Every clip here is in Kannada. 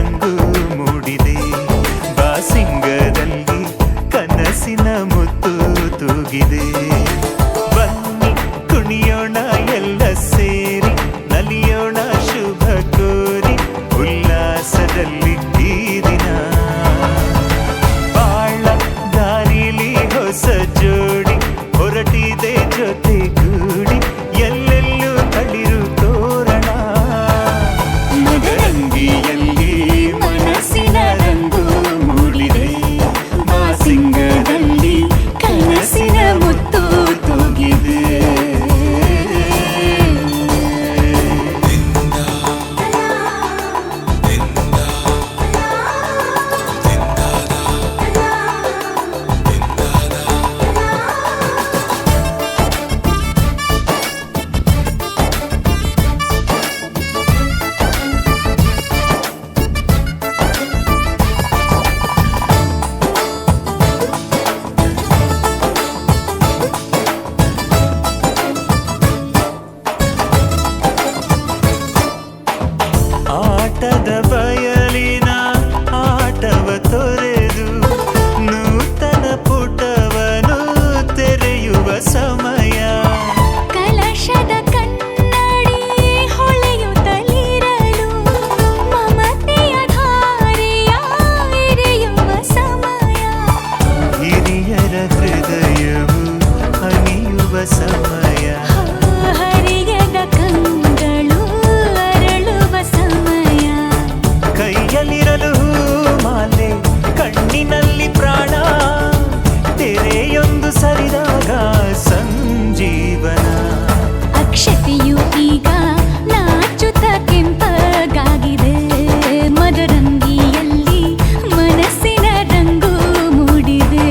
ರಂಗು ಮೂಡಿದೆ ಬಾಸಿಂಗದಲ್ಲಿ ಕನಸಿನ ಮುತ್ತು ತೂಗಿದೆ ಬನ್ನಿ ಕುಣಿಯೋಣ ಎಲ್ಲ ಸೇರಿ ನಲಿಯೋಣ ಶುಭ ಕೋರಿ ಉಲ್ಲಾಸದಲ್ಲಿ ಈ ದಿನ ಬಾಳ ದಾರಿಲಿ ಹೊಸ ಜೋಡಿ ಹೊರಟಿದೆ ಜೊತೆಗೂಡಿ ಎಲ್ಲೆಲ್ಲೂ ತಳಿರು ತೋರಣ ಮದರಂಗಿಯಲ್ಲಿ ಮನಸ್ಸಿನ ರಂಗು ಮೂಡಿದೆ ಬಾಸಿಂಗದಲ್ಲಿ ಕನಸಿನ ಮುತ್ತು ತೂಗಿದೆ ಆಟದ ಬಯಲಿನ ಆಟವ ತೊರೆದು ನೂತನ ಪುಟವನು ತೆರೆಯುವ ಸಮಯ ಕಲಶದ ಕನ್ನಡಿ ಹೊಳೆಯುತ್ತಲಿರಲು ಮಮತೆಯ ಧಾರೆಯ ಎರೆಯುವ ಸಮಯ ಹಿರಿಯರ ಹೃದಯವು ಹನಿಯುವ ಸಮಯ ಹರಿಯದ ಕಂಗಳು ಅರಳುವ ಸಮಯ ಕೈಯಲ್ಲಿರಲು ಮಾಲೆ ಕಣ್ಣಿನಲ್ಲಿ ಪ್ರಾಣ ತೆರೆಯೊಂದು ಸರಿದಾಗ ಸಂಜೀವನ ಅಕ್ಷತೆಯು ಈಗ ನಾಚುತ್ತ ಕೆಂಪಗಾಗಿದೆ ಮದರಂಗಿಯಲ್ಲಿ ಮನಸ್ಸಿನ ರಂಗು ಮೂಡಿದೆ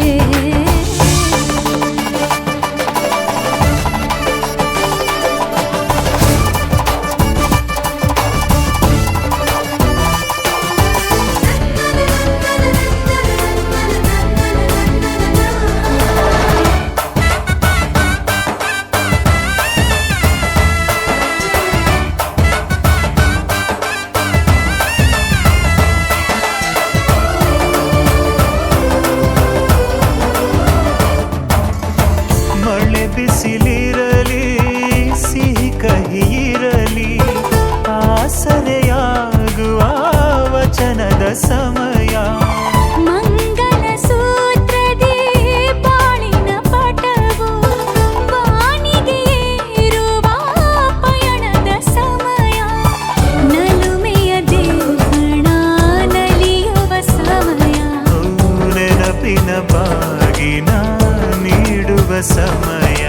ಮಳೆ ಬಿಸಿಲಿರಲಿ ಸಿಹಿ ಕಹಿ ಇರಲಿ ಆಸರೆಯಾಗುವ ವಚನದ ಸಮಯ ಮಂಗಲ ಸೂತ್ರದಿ ಬಾಳಿನ ಪಟವು ಬಾನಿಗೆ ಏರುವ ಪಯಣದ ಸಮಯ ನಲುಮೆಯ ದೇವಣ ನಲಿಯುವ ಸಮಯ ನೆನಪಿನ ಬಾಗಿನ ನೀಡುವ ಸಮಯ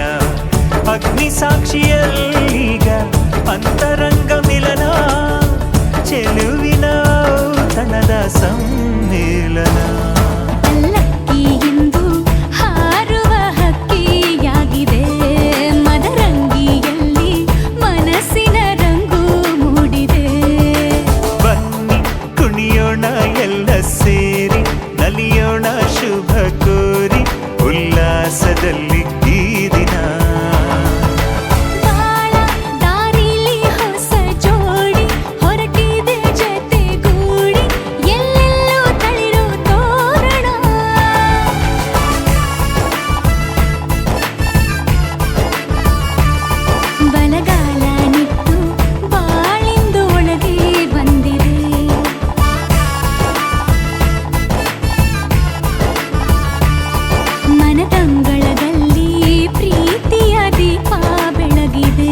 ಅಗ್ನಿ ಸಾಕ್ಷಿಯಲ್ಲೀಗ ಅಂತರಂಗ ಮಿಲನ ಚೆಲುವಿನ ಔತಣದ ಸಮ್ಮಿಲನ ಪಲ್ಲಕ್ಕಿ ಎಂದು ಹಾರುವ ಹಕ್ಕಿಯಾಗಿದೆ ಮದರಂಗಿಯಲ್ಲಿ ಮನಸ್ಸಿನ ರಂಗು ಮೂಡಿದೆ ಬನ್ನಿ ಕುಣಿಯೋಣ ಎಲ್ಲ ಸೇರಿ ನಲಿಯೋಣ ಶುಭ ಕೋರಿ ಉಲ್ಲಾಸದಲ್ಲಿ ಈ ದಿನ ಬಾಳ ದಾರಿಲಿ ಹೊಸ ಜೋಡಿ ಹೊರಟಿದೆ ಜೊತೆಗೂಡಿ ಎಲ್ಲೆಲ್ಲೂ ತಳಿರು ತೋರಣ ಬಲಗಾಲ ನಿಟ್ಟು ಬಾಳಿಂದು ಒಳಗೆ ಬಂದಿದೆ ಮನದಂಗಳದಲ್ಲಿ ಪ್ರೀತಿಯ ದೀಪ ಬೆಳಗಿದೆ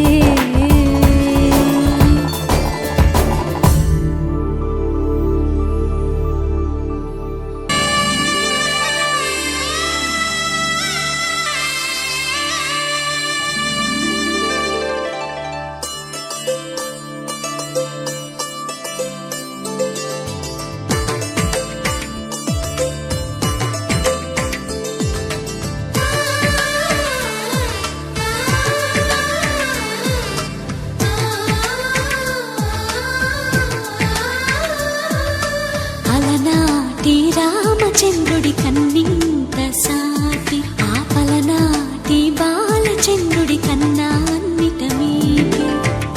అలనాటి రామచంద్రుడి కన్నింత సాటి ఆపలనాటి బాలచంద్రుడి కన్నా అన్నిట మీది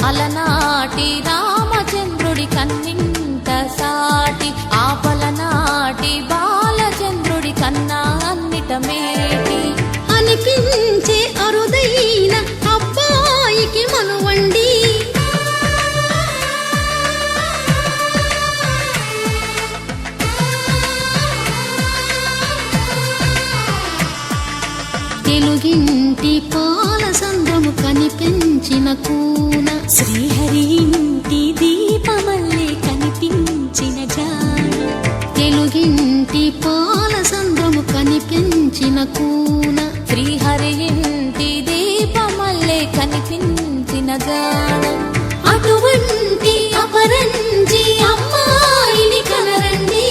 అలనాటి రామచంద్రుడి కన్నింత సాటి ఇంటి పాల సంద్రము కనిపించిన కూన, శ్రీహరి ఇంటి దీపమల్లే కనిపించిన జాడ, తెలుగింటి పాల సంద్రము కనిపించిన కూన, శ్రీహరి ఇంటి దీపమల్లే కనిపించిన జాడ. అటువంటి అపరంజి అమ్మాయిని కనరండి,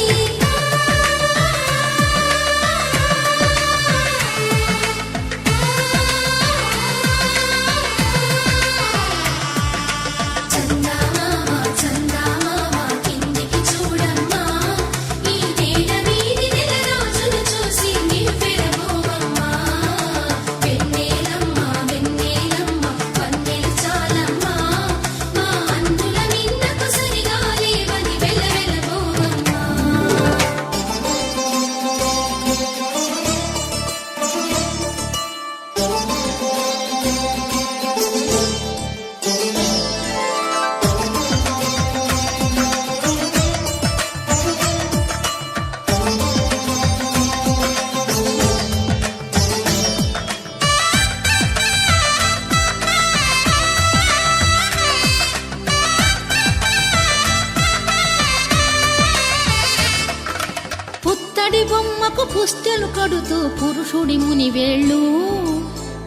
పుత్తడి బొమ్మకు పుస్తెలు కడుతూ పురుషుడి ముని వేళ్ళు,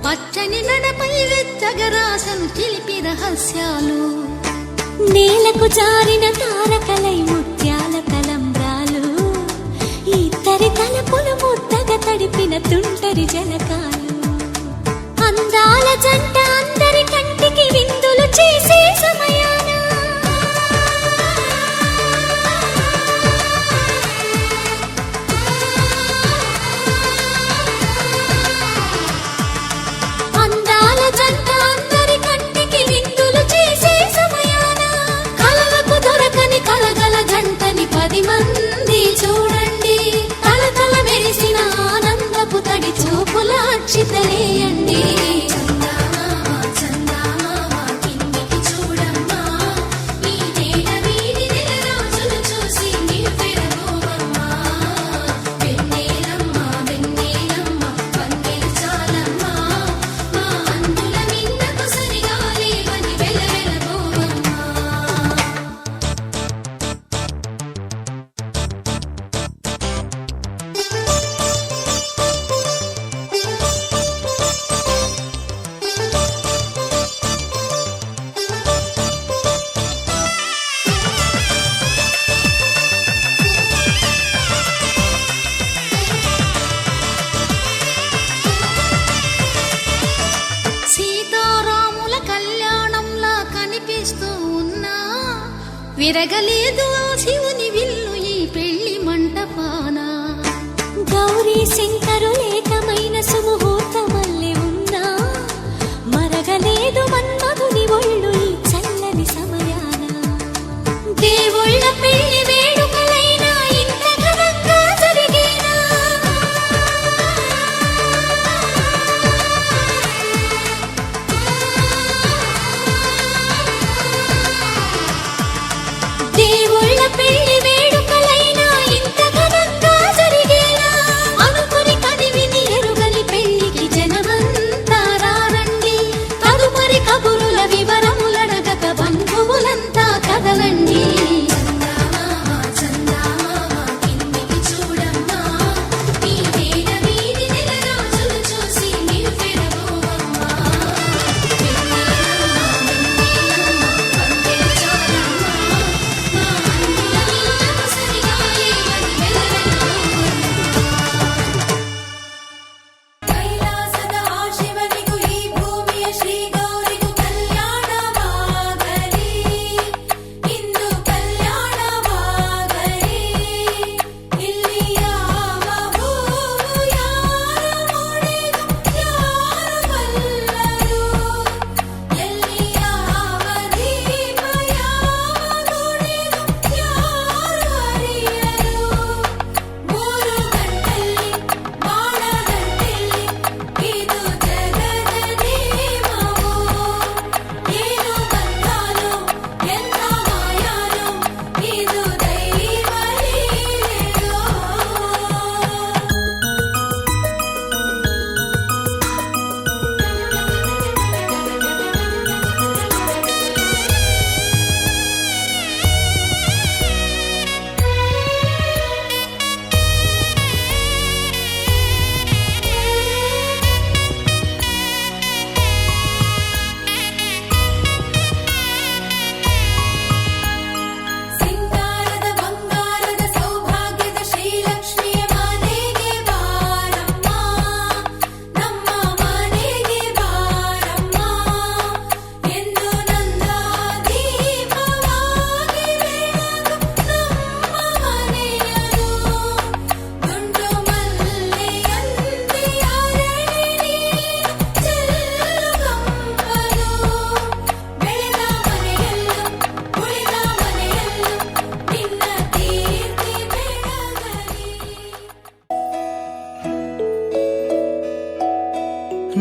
పచ్చని నడపై వెచ్చగరాసను చిలిపి రహస్యాలు, నేలకు జారిన తారకలై ముత్యాల తలంబ్రాలు, ఇద్దరి తలపులు ముద్దగా తడిపిన తుంటరి జలకాలు, అందాల జంట అందరి కంటికి విందులు చేసే సమయాన అందాల జంట అందరి కంటికి విందులు చేసే సమయాన, కలలకు దొరకని కలగల జంటని 10 మంది చూడండి, తలతల మెరిసిన ఆనందపు తడి చూపుల అక్షితలేయండి. సీతారాముల కళ్యాణంలా కనిపిస్తూ ఉన్నా, విరగలేదు ఆ శివుని విల్లు ఈ పెళ్లి మంటపాన, గౌరీ శంకరులేకమైన సుముహూర్తమల్లె ఉన్నా, మరగలేదు మన్మధుని ఒళ్ళు ఈ చల్లని సమయాన. దేవుళ్ళ పెళ్లి వేడుకలైనా ఇంత ఘనంగా జరిగేనా, దేవుళ్ళ పెళ్లి వేడుకలైనా ఇంత ఘనంగా జరిగేనా, అనుకుని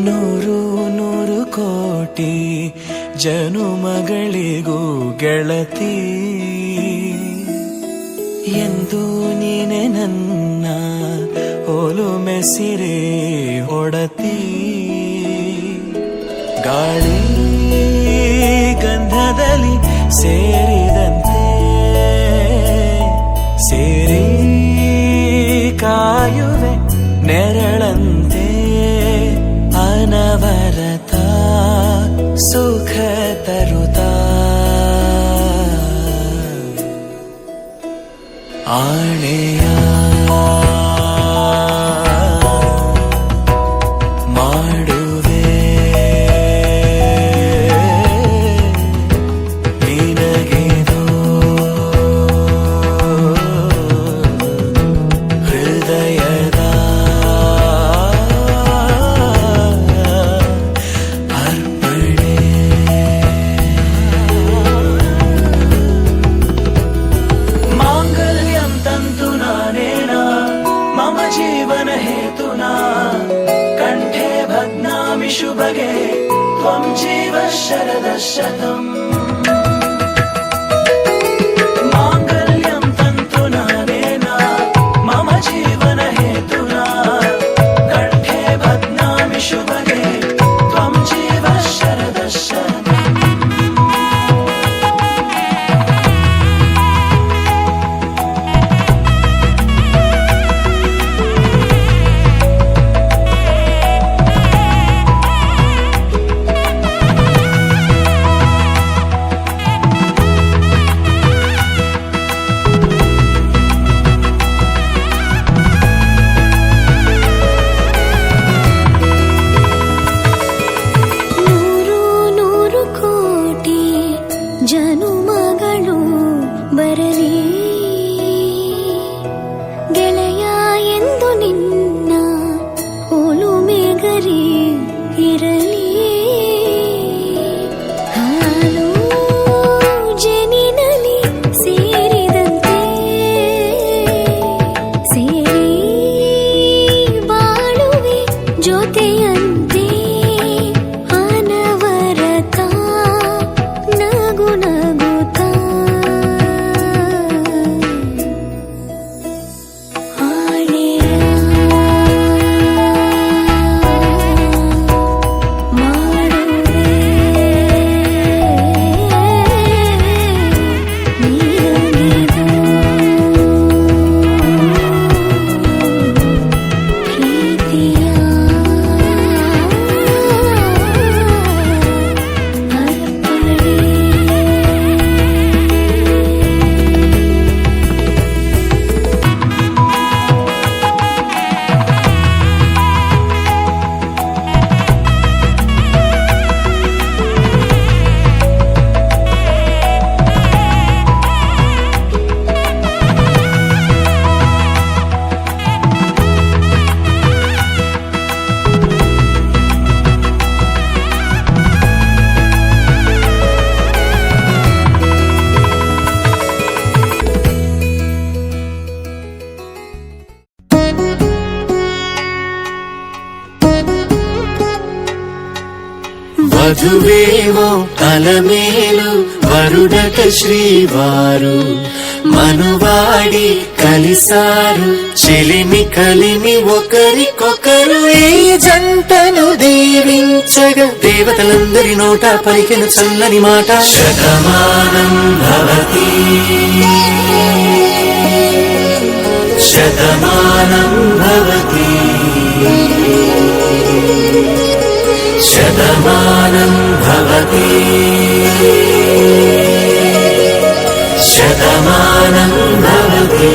ನೂರು ನೂರು ಕೋಟಿ ಜನುಮಗಳಿಗೂ ಗೆಳತಿ ಎಂದು ನೀನೆ ನನ್ನ ಒಲುಮೆ ಸಿರೆ ಒಡತಿ ಗಾಳಿ ಗಂಧದಲ್ಲಿ ಸೇರಿದಂತೆ ಸೇರಿ ಕಾಯುವೆ ನೆರಳಂತೆ ಅನವರತ ಸುಖ ತರುತ್ತಾ ಆಣೆಯ ಮಾಡುವೆ ನಿನಗೆದೋ ಹೃದಯದ ಅರ್ಪಣೆ ಮಾಂಗಲ್ಯಂ ತಂತು ನಾನೇನ ಮಮ ಜೀವನ ಹೇತುನಾ ಕಂಠೆ ಭಗ್ನಾಮಿ ಶುಭಗೆ ತ್ವಂ ಜೀವ ಶರದ ಶತಂ ಮಾಂಗಲ್ಯಂ ತಂತು ನಾನೇನ ಮಮ ಜೀವನ ಹೇತುನಾ ಕಂಠೆ ಭಗ್ನಾಮಿ ಶುಭಗೆ ತ್ವಂ ಜೀವ ಶರದ ಶತಂ ನೂರು ನೂರು ಕೋಟಿ ಜನುಮಗಳು ಬರಲಿ ಗೆಳೆಯ ಎಂದು ನಿನ್ನ ಒಲುಮೆಗರಿ ಇರಲಿ ಹಾಲು ಜನಿನಲಿ ಸೇರಿದಂತೆ ಸೇರಿ ಬಾಳುವೆ ಜೊತೆಯಂತೆ ಅನವರತ ನಗು ನಗುತ್ತಾ ಆಣೆಯ ಮಾಡುವೆ ನೀರಲಿದು ಪ್ರೀತಿಯ వధువేమో అలమేలు వరుడట శ్రీవారు మనువాడి కలిసారు చెలిమి కలిమి ఒకరికొకరు ఈ జంటను దీవించగా దేవతలందరి నోట పలికిన చల్లని మాట శతమానం భవతి శతమానం భవతి శతమానం భవతి శతమానం భవతి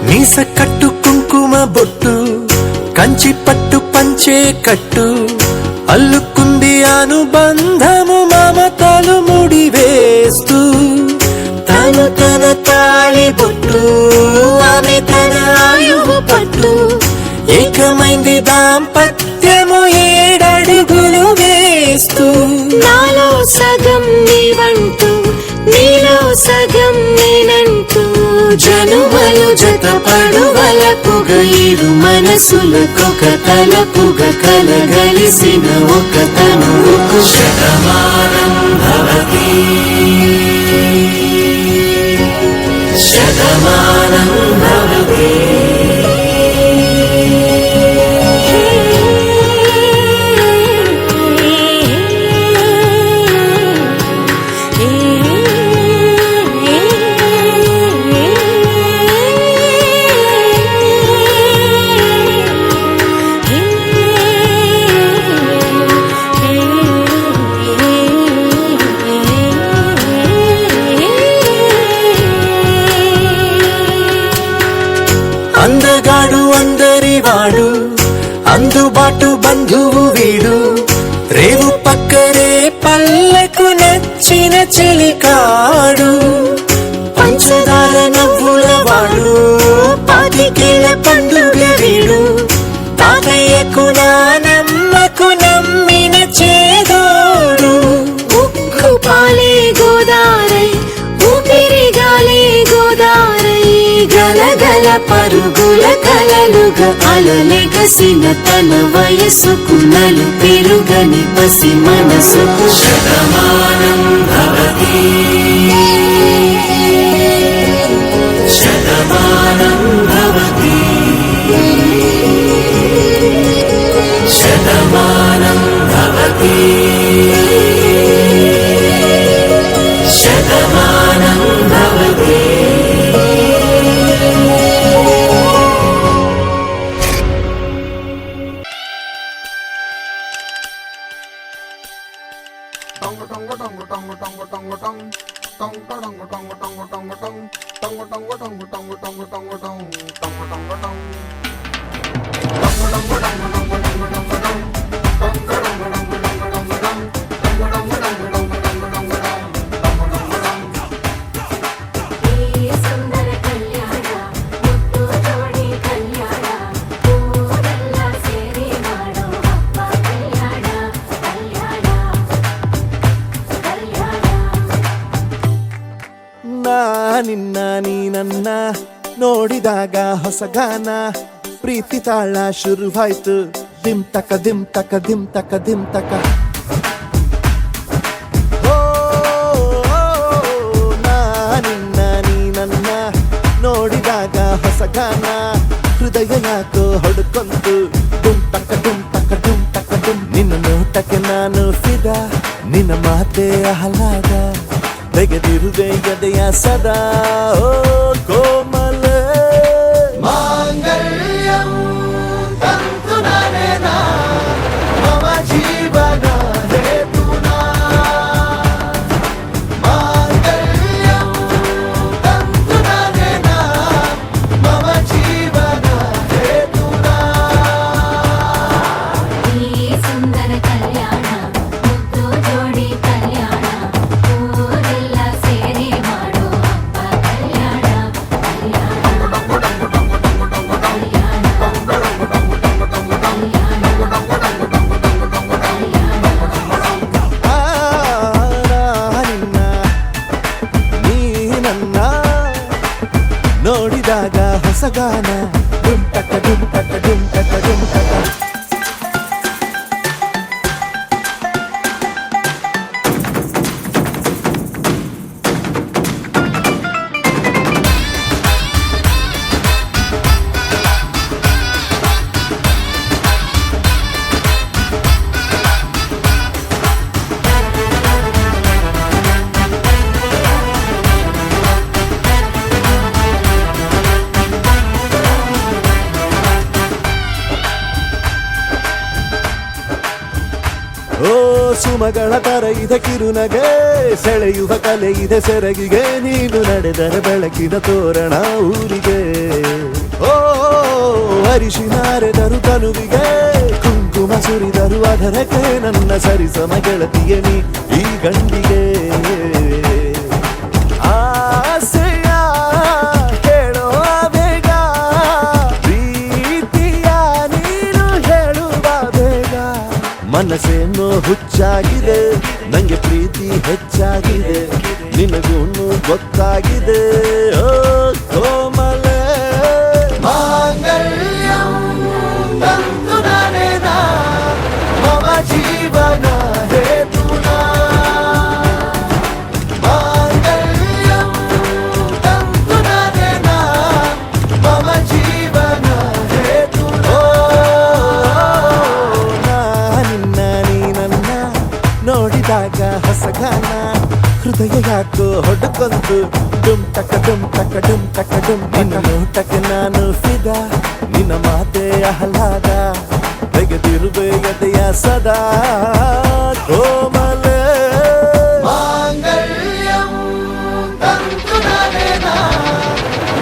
మీస కట్టు కుంకుమ బొట్టు కంచి పట్టు పంచే కట్టు అల్లుకుంది అనుబంధము మమతలు ముడివేస్తూ తను తన తాళి బొట్టు ఆమె తన ఆయువు పట్టు ఏకమైంది దాంపత్యము 7 అడుగులు వేస్తూ నాలో సగం నీవంటూ నీలో సగం ఇరు మనసులకొక తలపుగా కలగలిసిన ఒక తనువుకు శతమానం భవతి శతమానం భవతి అందగాడు అందరివాడు అందుబాటు బంధువు వీడు రేవు పక్కరే పల్లెకు నచ్చిన చెలికాడు పంచదార నవ్వుల వాడు పాతికేల పండుగ వీడు తాతయ్యకు నానమ్మకు నమ్మిన చేదోడు ఉక్కు పాలే గోదారై ఊపిరి గాలే గోదారై గలగల పరుగుల కలలుగా అలలెగసిన తన వయసుకు నలు పెరుగని పసి మనసుకు శతమానం భవతి శతమానం భవతి శతమానం భవతి శతమానం భవతి సుందర కళ్యాణ ముత్తు జోడి కళ్యాణ ఊరెల్ల ಸೇರಿ ಮಾಡೋ ಹಬ್ಬ ಕಲ್ಯಾಣ ಕಲ್ಯಾಣ ಕಲ್ಯಾಣ ನಾ ನಿನ್ನ ನೀ ನನ್ನ ನೋಡಿದಾಗ ಹೊಸಗಾನ ಪ್ರೀತಿ ತಾಳ ಶುರುವಾಯ್ತು ದಿಮ್ ತಕ ದಿಮ್ ತಕ ದಿಮ್ ತಕ ದಿಮ್ ತಕ ಓ, ನಾ ನಿನ್ನ ನೀ ನನ್ನ ನೋಡಿದಾಗ ಹೊಸಗಾನ ಹೃದಯ ಯಾಕೋ ಹೊಡ್ಕೊಂತು ದುಮ್ ತಕ ದುಮ್ ತಕ ದುಮ್ ತಕ ದುಮ್ ನಿನ್ನ ನೋಟಕ್ಕೆ ನಾನು ಫಿದ ನಿನ್ನ ಮಾತೆ ಆಹ್ಲಾದ ತೆಗೆದಿರುವೆ ಎದೆಯ ಸದಾ ಓ ಕೋಮಲ ಮಾಂಗಲ್ಯಂ ತಂತು ನಾನೇನಾ ಮಮ ಜೀವನ ಹೇತುನಾ ಮಾಂಗಲ್ಯಂ ತಂತು ನಾನೇನಾ ಮಮ ಜೀವನ ಹೇತುನಾ ಈ ಸುಂದರ ಕಲ್ಯಾಣ ಮುತ್ತು ಜೋಡಿ ಕಲ್ಯಾಣ ಊರೆಲ್ಲ ಸೇರಿ ಮಾಡೋ ಹಬ್ಬ ಕಲ್ಯಾಣ ಆ, ನಾ ನಿನ್ನ ನೀ ನನ್ನ ನೋಡಿದಾಗ ಹೊಸಗಾನ ಡುಮ್ ಟಕ ಡುಮ್ ಟಕ ಡುಮ್ ಟಕ ಡುಮ್ ಟಕ ಓ ಸುಮಗಳ ತರ ಇದೆ ಕಿರುನಗೆ ಸೆಳೆಯುವ ಕಲೆ ಇದೆ ಸೆರಗಿಗೆ ನೀನು ನಡೆದರೆ ಬೆಳಕಿನ ತೋರಣ ಊರಿಗೆ ಓ ಅರಿಶಿನಾರೆದರು ತನುವಿಗೆ ಕುಂಕುಮ ಸುರಿದರು ಅದರಕ್ಕೆ ನನ್ನ ಸರಿಸಮ ಗೆಳತಿಯ ನೀ ಈ ಗಂಡಿಗೆ ಆಸೆಯ ಹೇಳೋ ಬೇಗ ಪ್ರೀತಿಯ ನೀನು ಹೇಳುವ ಬೇಗ ಮನಸ್ಸೇನೋ ಹುಚ್ಚಾಗಿದೆ ನಂಗೆ ಪ್ರೀತಿ ಹೆಚ್ಚಾಗಿದೆ ನಿನಗೂನು ಗೊತ್ತಾಗಿದೆ ಓ ಕೋಮಲೆ ಮಾಂಗಲ್ಯ ನೋಡಿದಾಗ ಹೊಸಗಾನ ಹೃದಯ ಯಾಕೋ ಹೊಡ್ಕೊಂತು ಡುಮ್ ಟಕ ಡುಮ್ ಟಕ ಡುಮ್ ಟಕ ಡುಮ್ ನಿನ್ನ ನೋಟಕ್ಕೆ ನಾನು ಫಿದಾ ನಿನ್ನ ಮಾತೆ ಆಹ್ಲಾದ ತೆಗೆದಿರುವೆ ಎದೆಯ ಸದಾ ಕೋಮಲೆ ಮಾಂಗಲ್ಯಂ ತಂತು ನಾನೇನಾ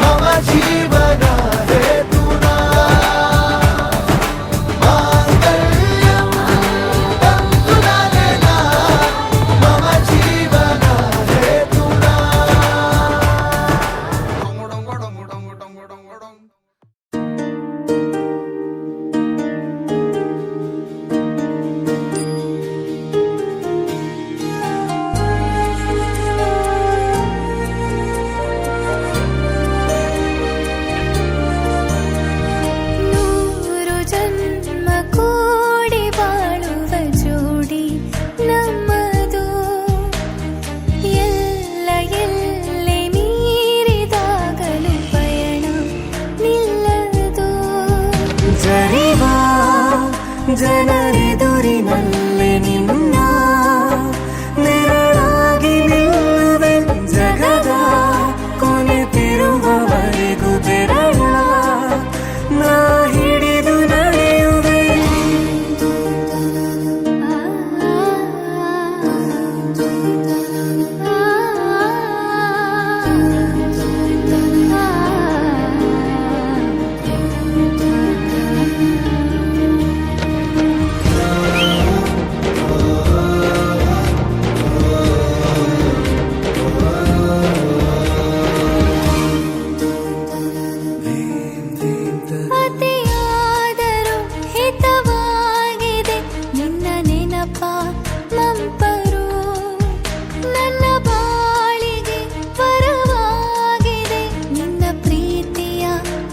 ಮಮ ಜೀವನ ಹೇತುನಾ ಮಾಂಗಲ್ಯಂ ತಂತು ನಾನೇನಾ ಮಮ ಜೀವನ ಹೇತುನಾ ನೂರು ಜನ್ಮ ಕೂಡಿ ಬಾಳುವ ಜೋಡಿ ನಮ್ಮದು ಎಲ್ಲ ಎಲ್ಲೆ ಮೀರಿದಾಗಲೂ ಪಯಣ ನಿಲ್ಲದು ಜರಿವಾ ಜನರೆದುರಿನಲ್ಲಿ ನಿನ್ನ ನೆರಳಾಗಿ ನಿಲ್ಲುವೆ ಜಗದ ಕೊನೆತಿರುವವರೆಗೂ ಬೆರಳ ನಾ ಹಿಡಿದು ನಡೆಯುವೆ ಅತಿಯಾದರೂ ಹಿತವಾಗಿದೆ ನಿನ್ನ ನೆನಪ ಮಂಪರು ನನ್ನ ಬಾಳಿಗೆ ಪರವಾಗಿದೆ ನಿನ್ನ ಪ್ರೀತಿಯ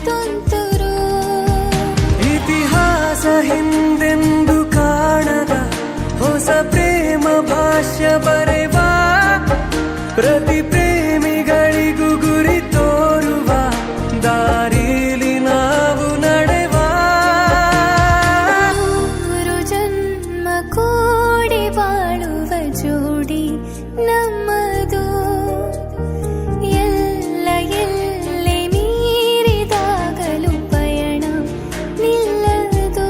ತುಂತುರು ಇತಿಹಾಸ ಹಿಂದೆಂದು ಕಾಣದ ಹೊಸ ಪ್ರೇಮ ಭಾಷ್ಯ ಬರೆವಾ ಪ್ರತಿ ಪ್ರೇಮಿಗಳಿಗೂ ಗುರಿ ತೋರುವ ದಾರಿಲಿ ನಾವು ನಡೆವಾ ನೂರು ಜನ್ಮ ಕೂಡಿ ಬಾಳುವ ಜೋಡಿ ನಮ್ಮದು ಎಲ್ಲ ಎಲ್ಲೆ ಮೀರಿದಾಗಲೂ ಪಯಣ ನಿಲ್ಲದು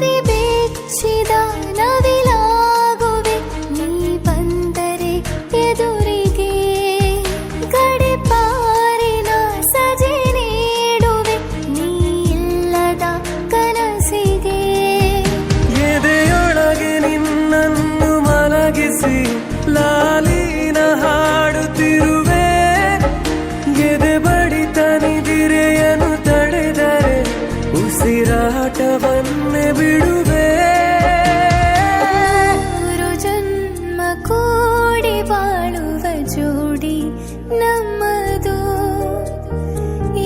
ಕರಿಬೆಚ್ಚಿದ ನವಿಲಾಗುವೆ ನೀ ಬಂದರೆ ಎದುರಿಗೆ ಗಡಿಪಾರಿನ ಸಜೆ ನೀಡುವೆ ನೀ ಇಲ್ಲದ ಕನಸಿಗೆ ಎದೆಯೊಳಗೆ ನಿನ್ನನ್ನು ಮಲಗಿಸಿ ಲಾಲಿನ ಹಾಡುತ್ತಿರುವೆ ಎದೆ ಬಡಿತ ನಿದಿರೆಯನ್ನು ತಡೆದರೆ ಉಸಿರಾಟವನ್ನೇ ಬಿಡುವೆ ನೂರು ಜನ್ಮ ಕೂಡಿ ಬಾಳುವ ಜೋಡಿ ನಮ್ಮದು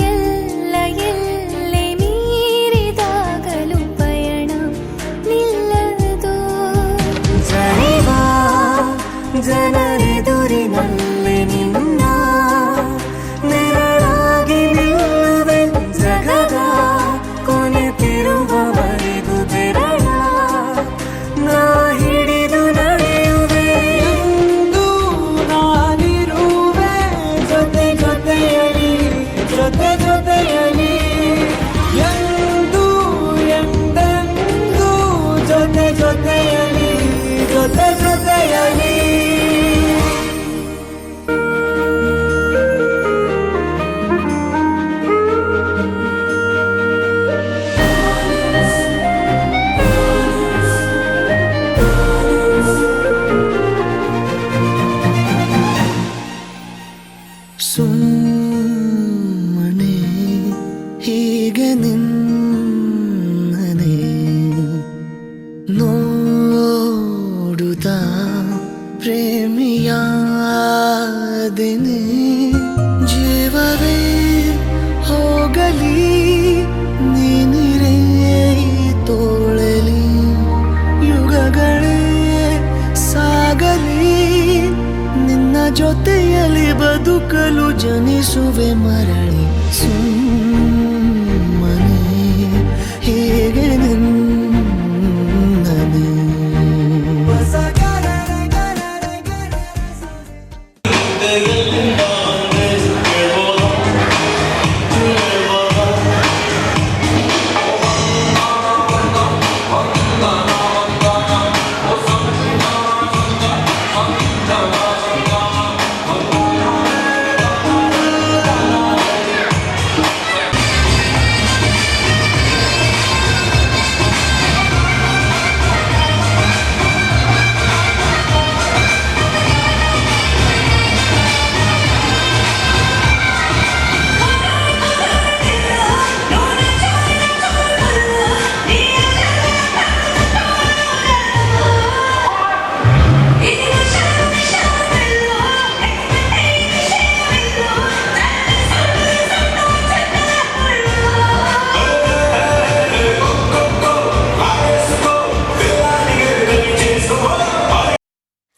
ಎಲ್ಲ ಎಲ್ಲೆ ಮೀರಿದಾಗಲೂ ಪಯಣ ನಿಲ್ಲದು ಜರಿವಾ ಜನರೆದುರಿನಲ್ಲಿ ನಿನ್ನ ನೆರಳಾಗಿ ನಿಲ್ಲುವೆ ಜಗದ ಕೊನೆತಿರುವವರೆಗೂ ಬೆರಳ ನಾ ಹಿಡಿದು ನಡೆಯುವೆ ಎಂದು ನಾನಿರುವೆ ಜೊತೆ ಜೊತೆಯಲಿ ಜೊತೆ ಜೊತೆಯಲಿ ಎಂದು ಎಂದೆಂದು ಜೊತೆ ಜೊತೆಯಲಿ ಜೊತೆ ಜೊತೆಯಲಿ ಸುಮ್ಮನೆ ಹೀಗೆ ನಿನ್ನನೆ ನೋಡುತ್ತಾ ಪ್ರೇಮಿಯಾದೆನೆ ಜೀವವೇ ಹೋಗಲಿ ನೀನಿರೇ ತೋಳಲಿ ಯುಗಗಳೇ ಜೊತೆಯಲ್ಲಿ ಬದುಕಲು ಜನಿಸುವೆ ಮರಳಿ ಸುಮ್ಮನೆ ಹೇಗೆ ನಿನ್ನನೆ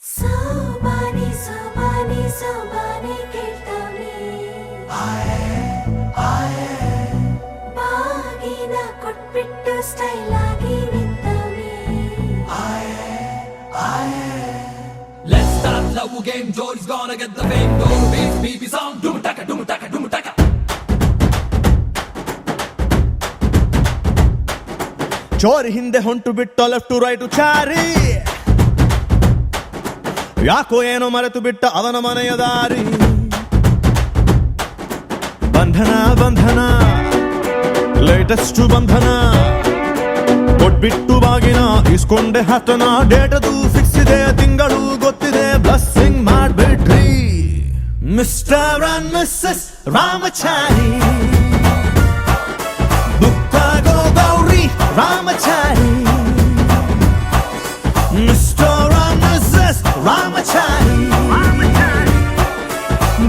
ಸೋಬಾನೆ ಸೋಬಾನೆ ಸೋಬಾನೆ ಕೇಳ್ತಾನೆ ಬಾಗಿನ ಕೊಟ್ಬಿಟ್ಟು ಸ್ಟೈಲ್ ಆಗಿ ನಿಂತವನೆ Let's start love game. Jody's gonna get the fame. Go beats, BB sound. Doom taka, doom taka, doom taka. ಚೋರಿ ಹಿಂದೆ ಹೊಂಟು ಬಿಟ್ಟು ಲೆಫ್ಟ್ ಟು ರೈಟ್ ಚಾರಿ ಯಾಕೋ ಏನೋ ಮರೆತು ಬಿಟ್ಟ ಅವನ ಮನೆಯ ದಾರಿ ಬಂಧನ ಬಂಧನ ಲೇಟೆಸ್ಟ್ ಬಂಧನ ಕೊಟ್ಬಿಟ್ಟು ಬಾಗಿನ ಇಸ್ಕೊಂಡೆ ಹತ್ತನ ಡೇಟದು ಫಿಕ್ಸ್ ಇದೆ ತಿಂಗಳು ಗೊತ್ತಿದೆ ಬ್ಲಸ್ಸಿಂಗ್ ಮಾಡ್ಬಿಟ್ರಿ ಮಿಸ್ಟರ್ ಅಂಡ್ ಮಿಸ್ಸಸ್ ರಾಮಚಾರಿ ಬುಕ್ಕಾಗೋ Gowri Ramachari mister and missus Ramachari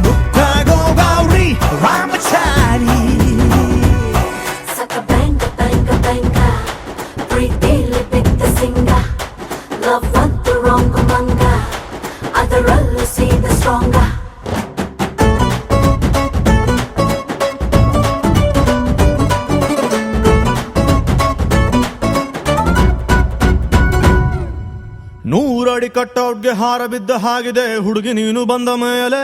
ಬುಕ್ಕಾಗೋ Gowri Ramachari Saka banga banga banga pretty with the singer love what the wrong manga otherallu see the stronger ನೂರಡಿ ಕಟ್ಔಟ್ಗೆ ಹಾರ ಬಿದ್ದ ಹಾಗಿದೆ ಹುಡುಗಿ ನೀನು ಬಂದ ಮೇಲೆ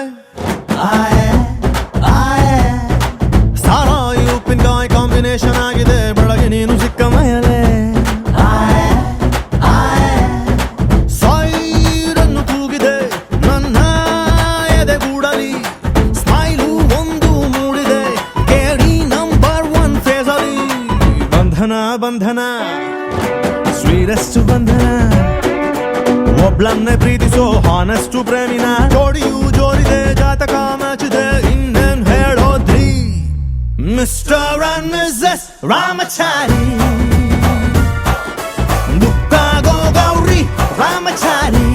ಸಾರಾಯಿ ಉಪ್ಪಿನಕಾಯಿ ಕಾಂಬಿನೇಷನ್ ಆಗಿದೆ ಬೆಳಗ್ಗೆ ನೀನು ಸಿಕ್ಕ ಮೇಲೆ ಸೈರನ್ನು ಕೂಗಿದೆ ನನ್ನ ಎದೆಗೂಡಲಿ ಸ್ಮೈಲು ಒಂದು ಮೂಡಿದೆ ಕೇಳಿ ನಂಬರ್ 1 ಫೇಸಲಿ ಬಂಧನ ಬಂಧನ ಸ್ವೀರೆಸ್ಟ್ ಬಂಧನ ಒಬ್ಳನ್ನೇ ಪ್ರೀತಿಸೋ ಹಾನೆಸ್ಟು ಪ್ರೇಮಿನ ಜೋಡಿಯು ಜೋರಿದೆ ಜಾತಕ ಮ್ಯಾಚಿದೆ ಇನ್ನೇನ್ ಹೇಳೋದ್ರಿ ಮಿಸ್ಟರ್ ಅಂಡ್ ಮಿಸ್ಸಸ್ ರಾಮಚಾರಿ ಬುಕ್ಕಾಗೋ ಗೌರಿ ರಾಮಚಾರಿ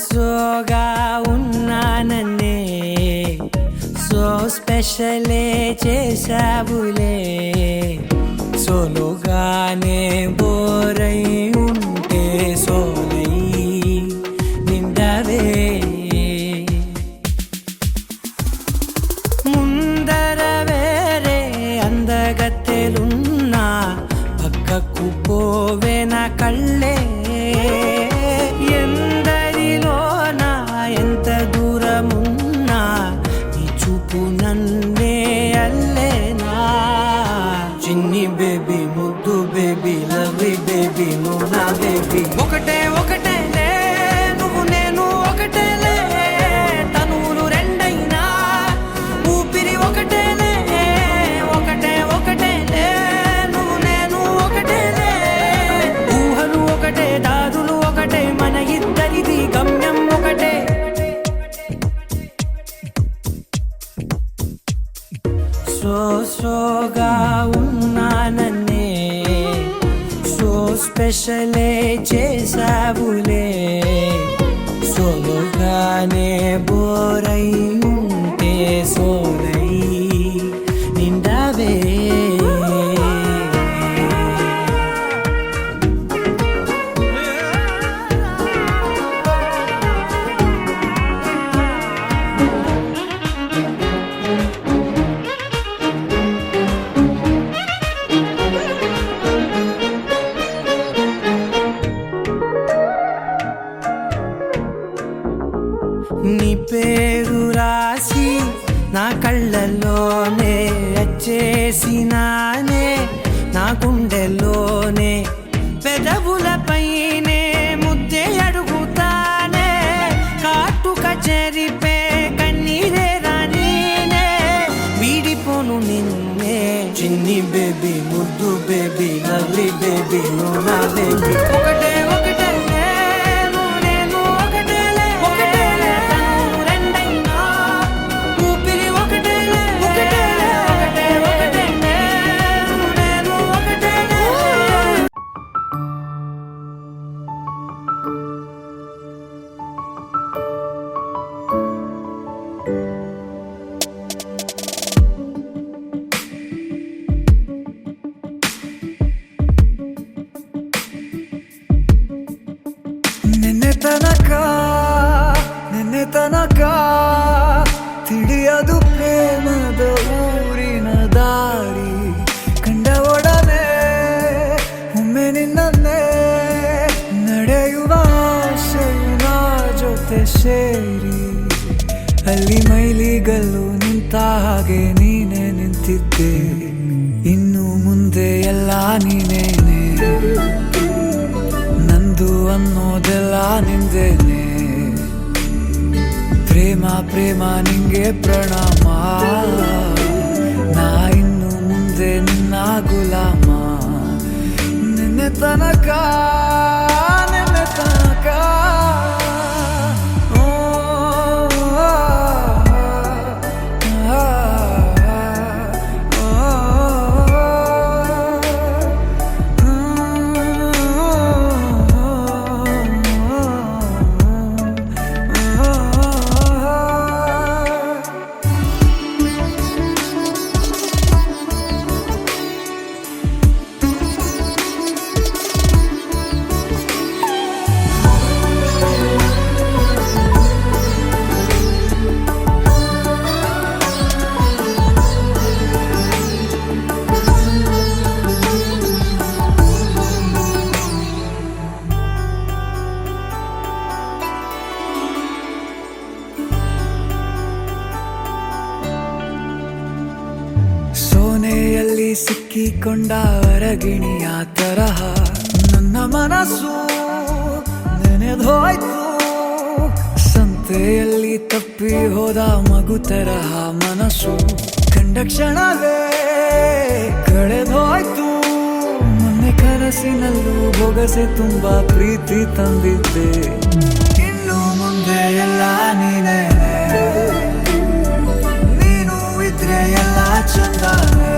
సోగా ఉన్నానన్నే సో స్పెషలే చేసావులే సోలోగానే బోరై ఉంటే సోలై నిండవే ముందర వేరే అందగత్తెలున్నా పక్కకు పోవే నా కళ్ళే ఎందరిలోనా ఎంత దూరమున్నా నీ చూపు నన్నే అల్లేనా చిన్ని బేబీ ముద్దు బేబీ లవ్లీ బేబీ నువ్వు నా బేబీ ఒకటే ఒకటేలే నువ్వు నేను ఒకటేలే తను చేసావులే సోలోగానే బోరై ఉంటే సోలై నిండావే నీ పేరు రాసి నా కళ్ళల్లోనే వచ్చేసినానే నా గుండెల్లోనే పెదవులపైనే ముద్దే అడుగుతానే కాటుక చెరిపే కన్నీరే రానీనే వీడిపోను నిన్నే చిన్ని బేబీ ముద్దు బేబీ లవ్లీ బేబీ నువ్వు నా బేబీ ఒకటే ఒకటే నేను ఒకటేలే ఒకటేలే తను రెండైనా ఊపిరి ఒకటేలే ఒకటేలే ఒకటే ఒకటే నేను ఒకటేలే ನಿನ್ನೆ ತನಕ ತಿಳಿಯದು ಪ್ರೇಮದ ಊರಿನ ದಾರಿ ಕಂಡ ಒಡನೆ ಒಮ್ಮೆ ನಿನ್ನೇ ನಡೆಯುವ ಆಸೆಯ ಜೊತೆ ಸೇರಿ ಅಲ್ಲಿ ಮೈಲಿಗಲ್ಲು ನಿಂತ ಹಾಗೆ ನೀನೆ ನಿಂತಿದ್ದೆ ಇನ್ನು ಮುಂದೆ ಎಲ್ಲ ನೀನೇನೆ ನಂದು ಅನ್ನೋದೆಲ್ಲ ನಿಂದೇನೆ ಪ್ರೇಮ ಪ್ರೇಮ ನಿಂಗೆ ಪ್ರಣಾಮ ನಾ ಇನ್ನು ಮುಂದೆ ನಿನ್ನ ಗುಲಾಮ ನಿನ್ನೆ ತನಕ ಓ, ಆ, ಆ, ಸೋನೆಯಲ್ಲಿ ಸಿಕ್ಕಿಕೊಂಡ ಹೊರಗಿಣಿಯ ತರಹ ನನ್ನ ಮನಸ್ಸು ನೆನೆದೋಯ್ತು ಸಂತೆಯಲ್ಲಿ ತಪ್ಪಿ ಹೋದ ಮಗು ತರಹ ಮನಸ್ಸು ಕಂಡ ಕ್ಷಣವೇ ಕಳೆದೋಯ್ತು ಮೊನ್ನೆ ಕನಸಿನಲ್ಲೂ ಬೊಗಸೆ ತುಂಬಾ ಪ್ರೀತಿ ತಂದಿದ್ದೆ ಇನ್ನು ಮುಂದೆ ಎಲ್ಲ ನೀನೇ ನೀನು ಇದ್ರೆ ಎಲ್ಲ ಚಂದಾನೆ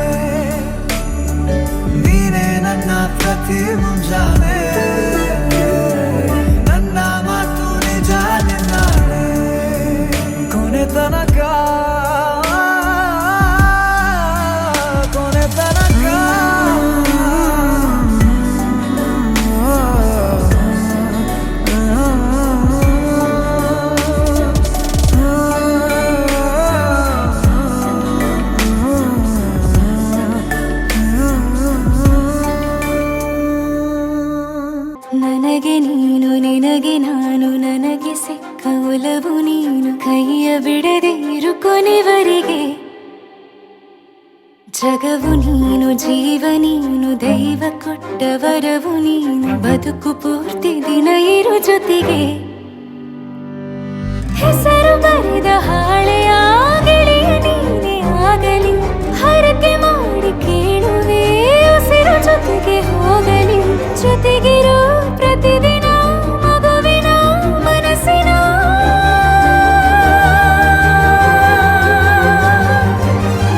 ನೀನೇ ನನ್ನ ಪ್ರತಿ ಮುಂಜಾನೆ ನನ್ನ ಮಾತು ನಿಜ ನಿನ್ನಾಳೆ ಕೊನೆ ತನಕ ನನಗೆ ನೀನು ನಿನಗೆ ನಾನು ನನಗೆ ಸಿಕ್ಕ ಒಲವು ನೀನು ಕೈಯ ಬಿಡದಿರು ಕೊನೆವರೆಗೆ ಜಗವು ನೀನು ಜೀವ ನೀನು ದೈವ ಕೊಟ್ಟ ವರವು ನೀನು ಬದುಕು ಪೂರ್ತಿ ದಿನ ಇರು ಜೊತೆಗೆ ಹೆಸರು ಬರೆದ ಹಾಳೆಯ ಗೆಳೆಯ ನೀನೇ ಆಗಲಿ ಹರಕೆ ಮಾಡಿ ಕೇಳುವೆ ಉಸಿರು ಜೊತೆಗೆ ಹೋಗಲಿ ಜೊತೆಗಿರೋ ಪ್ರತಿದಿನ ಮಗುವಿನ ಮನಸ್ಸಿನ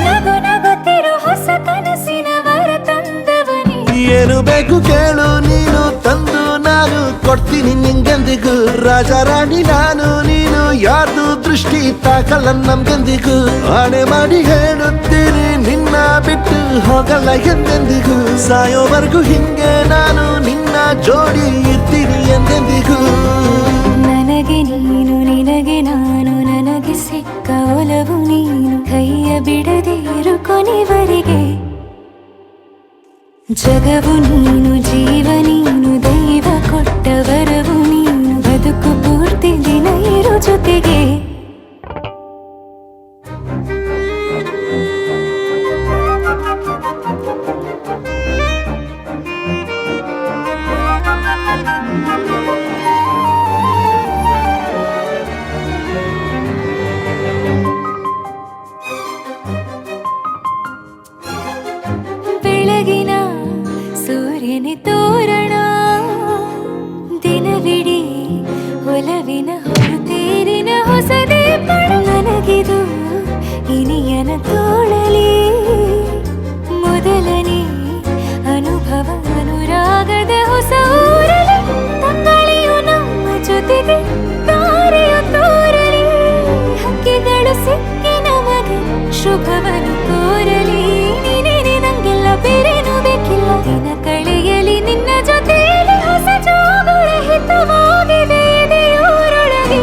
ನಗು ನಗುತ್ತಿರೋ ಹೊಸ ಕನಸಿನ ವರ ತಂದವನೇ ಏನು ಬೇಕು ಕೇಳು ನೀನು ತಂದು ನಾ ಎಂದೆಂದಿಗೂ ರಾಜಾರಾಣಿ ನಾನು ನೀನು ಯಾರ್ದು ದೃಷ್ಟಿ ತಾಕಲ್ಲ ನಮ್ಗೆಂದಿಗೂ ಆಣೆ ಮಾಡಿ ಹೇಳುತ್ತೀನಿ ನಿನ್ನ ಬಿಟ್ಟು ಹೋಗಲ್ಲ ಎಂದೆಂದಿಗೂ ಸಾಯೋವರೆಗೂ ಹಿಂಗೆ ನಾನು ನಿನ್ನ ಜೋಡಿ ಇರ್ತೀನಿ ಎಂದೆಂದಿಗೂ ನನಗೆ ನೀನು ನಿನಗೆ ನಾನು ನನಗೆ ಸಿಕ್ಕ ಒಲವು ನೀನು ಕೈಯ ಬಿಡದೆ ಇರು ಕೊನೆವರೆಗೆ ಜಗವು ನೀನು ಜೀವ ನೀನು ದೈವ ಕೊಟ್ಟ ವರವು ನೀನು ಬದುಕು ಪೂರ್ತಿ ದಿನ ಇರು ಜೊತೆಗೆ ಬೆಳಗಿನ ಸೂರ್ಯನ ತೋರಣ ದಿನವಿಡೀ ಒಲವಿನ ಹೊರತೇರಿನ ಹೊಸದೇ ಪಡ ನನಗಿದು ಇನಿಯನ ತೋಳಲಿ ಮೊದಲನೇ ಅನುಭವ ಅನುರಾಗದ ಹೊಸ ಊರಲಿ ತಂಗಳಿಯು ನಮ್ಮ ಜೊತೆಗೆ ತಾರೆಯ ತೋರಲಿ ಹಕ್ಕಿಗಳು ಸಿಕ್ಕಿ ನಮಗೆ ಶುಭವನ್ನು ಕೋರಲಿ ನೀನೇನೆ ನಂಗೆಲ್ಲ ಬೇರೇನು ಬೇಕಿಲ್ಲ ದಿನ ಕಳೆಯಲಿ ನಿನ್ನ ಜೊತೆಯಲ್ಲಿ ಹೊಸ ಜೋಗುಳ ಹಿತವಾಗಿದೆ ಎದೆಯೂರೊಳಗೆ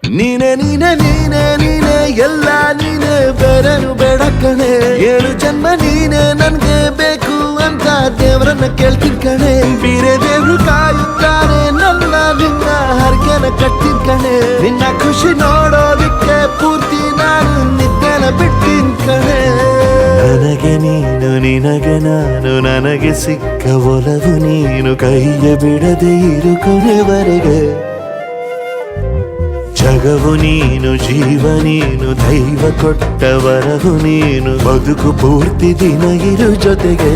ನೀನೆ ನೀನೆ ನೀನೆ ನೀನೆ ಎಲ್ಲ ನೀನೆ ಬೇರೆನು ಬೇಡ ಕಣೆ 7 ಜನ್ಮ ನೀನೆ ನನ್ಗೆ ಬೇಕು ಅಂತ ದೇವರನ್ನ ಕೇಳ್ತೀನಿ ಕಣೆ ಬೇರೆ ದೇವ್ರು ಕಾಯುತ್ತಾರೆ ನನ್ನ ನಿನ್ನ ಹರಕೆನ ಕಟ್ತೀನಿ ಕಣೆ ನಿನ್ನ ಖುಷಿ ನೋಡೋದಿಕ್ಕೆ ಪೂರ್ತಿ ನಾನು ನಿದ್ದೆನ ಬಿಟ್ಟಿನ್ ಕಣೆ ನನಗೆ ನೀನು ನಿನಗೆ ನಾನು ನನಗೆ ಸಿಕ್ಕ ಒಲವು ನೀನು ಕೈಯ ಬಿಡದೆ ಇರು ಕೊನೆವರೆಗೆ ಜಗವು ನೀನು ಜೀವ ನೀನು ದೈವ ಕೊಟ್ಟ ವರವು ನೀನು ಬದುಕು ಪೂರ್ತಿ ದಿನ ಇರು ಜೊತೆಗೆ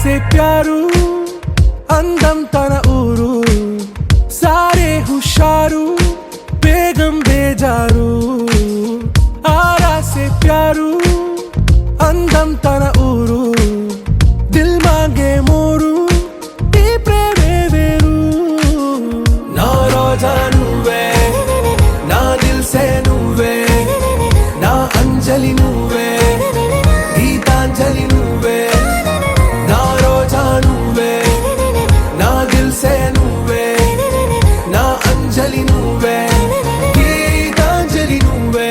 से प्यारू अंदम तन ऊरू सारे हुशारू बेगम बेजारू आरा से प्यारू अंदम तन ऊरू दिल मांगे मोरू टी प्रेमे वेरू ना रोजा नुवे ना दिल से नुवे ना अंजलि नुवे गीतांजलि नुवे ना रोजा नुवे ना दिल से नुवे ना अंजलि नुवे गीतांजलि नुवे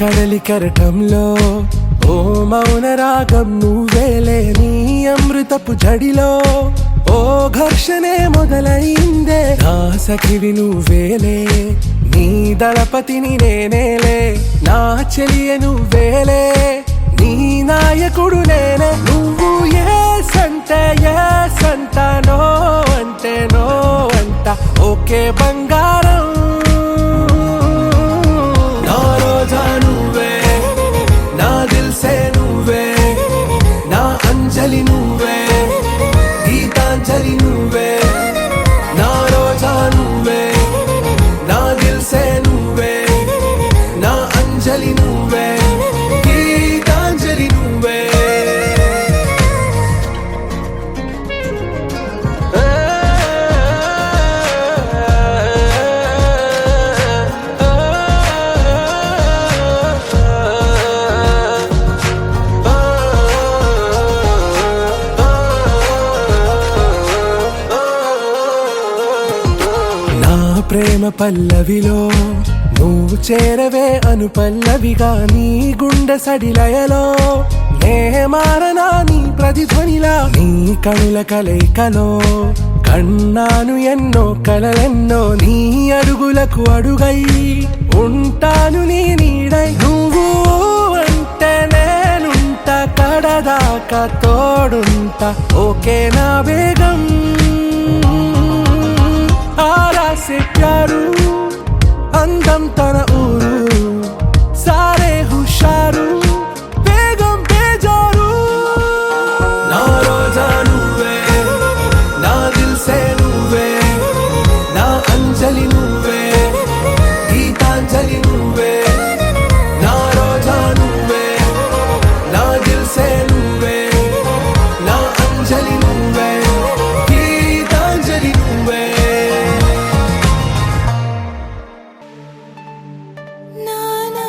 కడలి కరటంలో ఓ మౌన రాగం నువ్వేలే నీ అమృతపు జడిలో ఓ ఘర్షణే మొదలైందే నా సఖివి నువ్వేలే నీ దళపతిని నేనేలే నా చెలియ నువ్వేలే నీ నాయకుడు నేనే నువ్వు ఏ సంట నో అంటే నో అంట ఓకే బంగారం अंजलि नुवे गीतांजलि नुवे ना रोजा नुवे ना दिल పల్లవిలో నువ్వు చేరవే అను పల్లవిగా నీ గుండె సడిలయలో నే మారనా నీ ప్రతిధ్వనిలా నీ కనుల కలయికలో కన్నాను ఎన్నో కలలెన్నో నీ అడుగులకు అడుగై ఉంటాను నీ నీడై నువ్వు అంటే నేనుంట కడదాకా తోడుంటా ఓకే నా వేగం ఆరాసే ప్యారు అందం తన ఊరు సారే హుషారు వేగం బేజారు నా రోజా నువ్వే నా దిల్సే నువ్వే నా అంజలి నువ్వే గీతాంజలి నువ్వే నా రోజా నువ్వే నా దిల్సే నువ్వే నా అంజలి నువ్వే గీతాంజలి నువ్వే నానా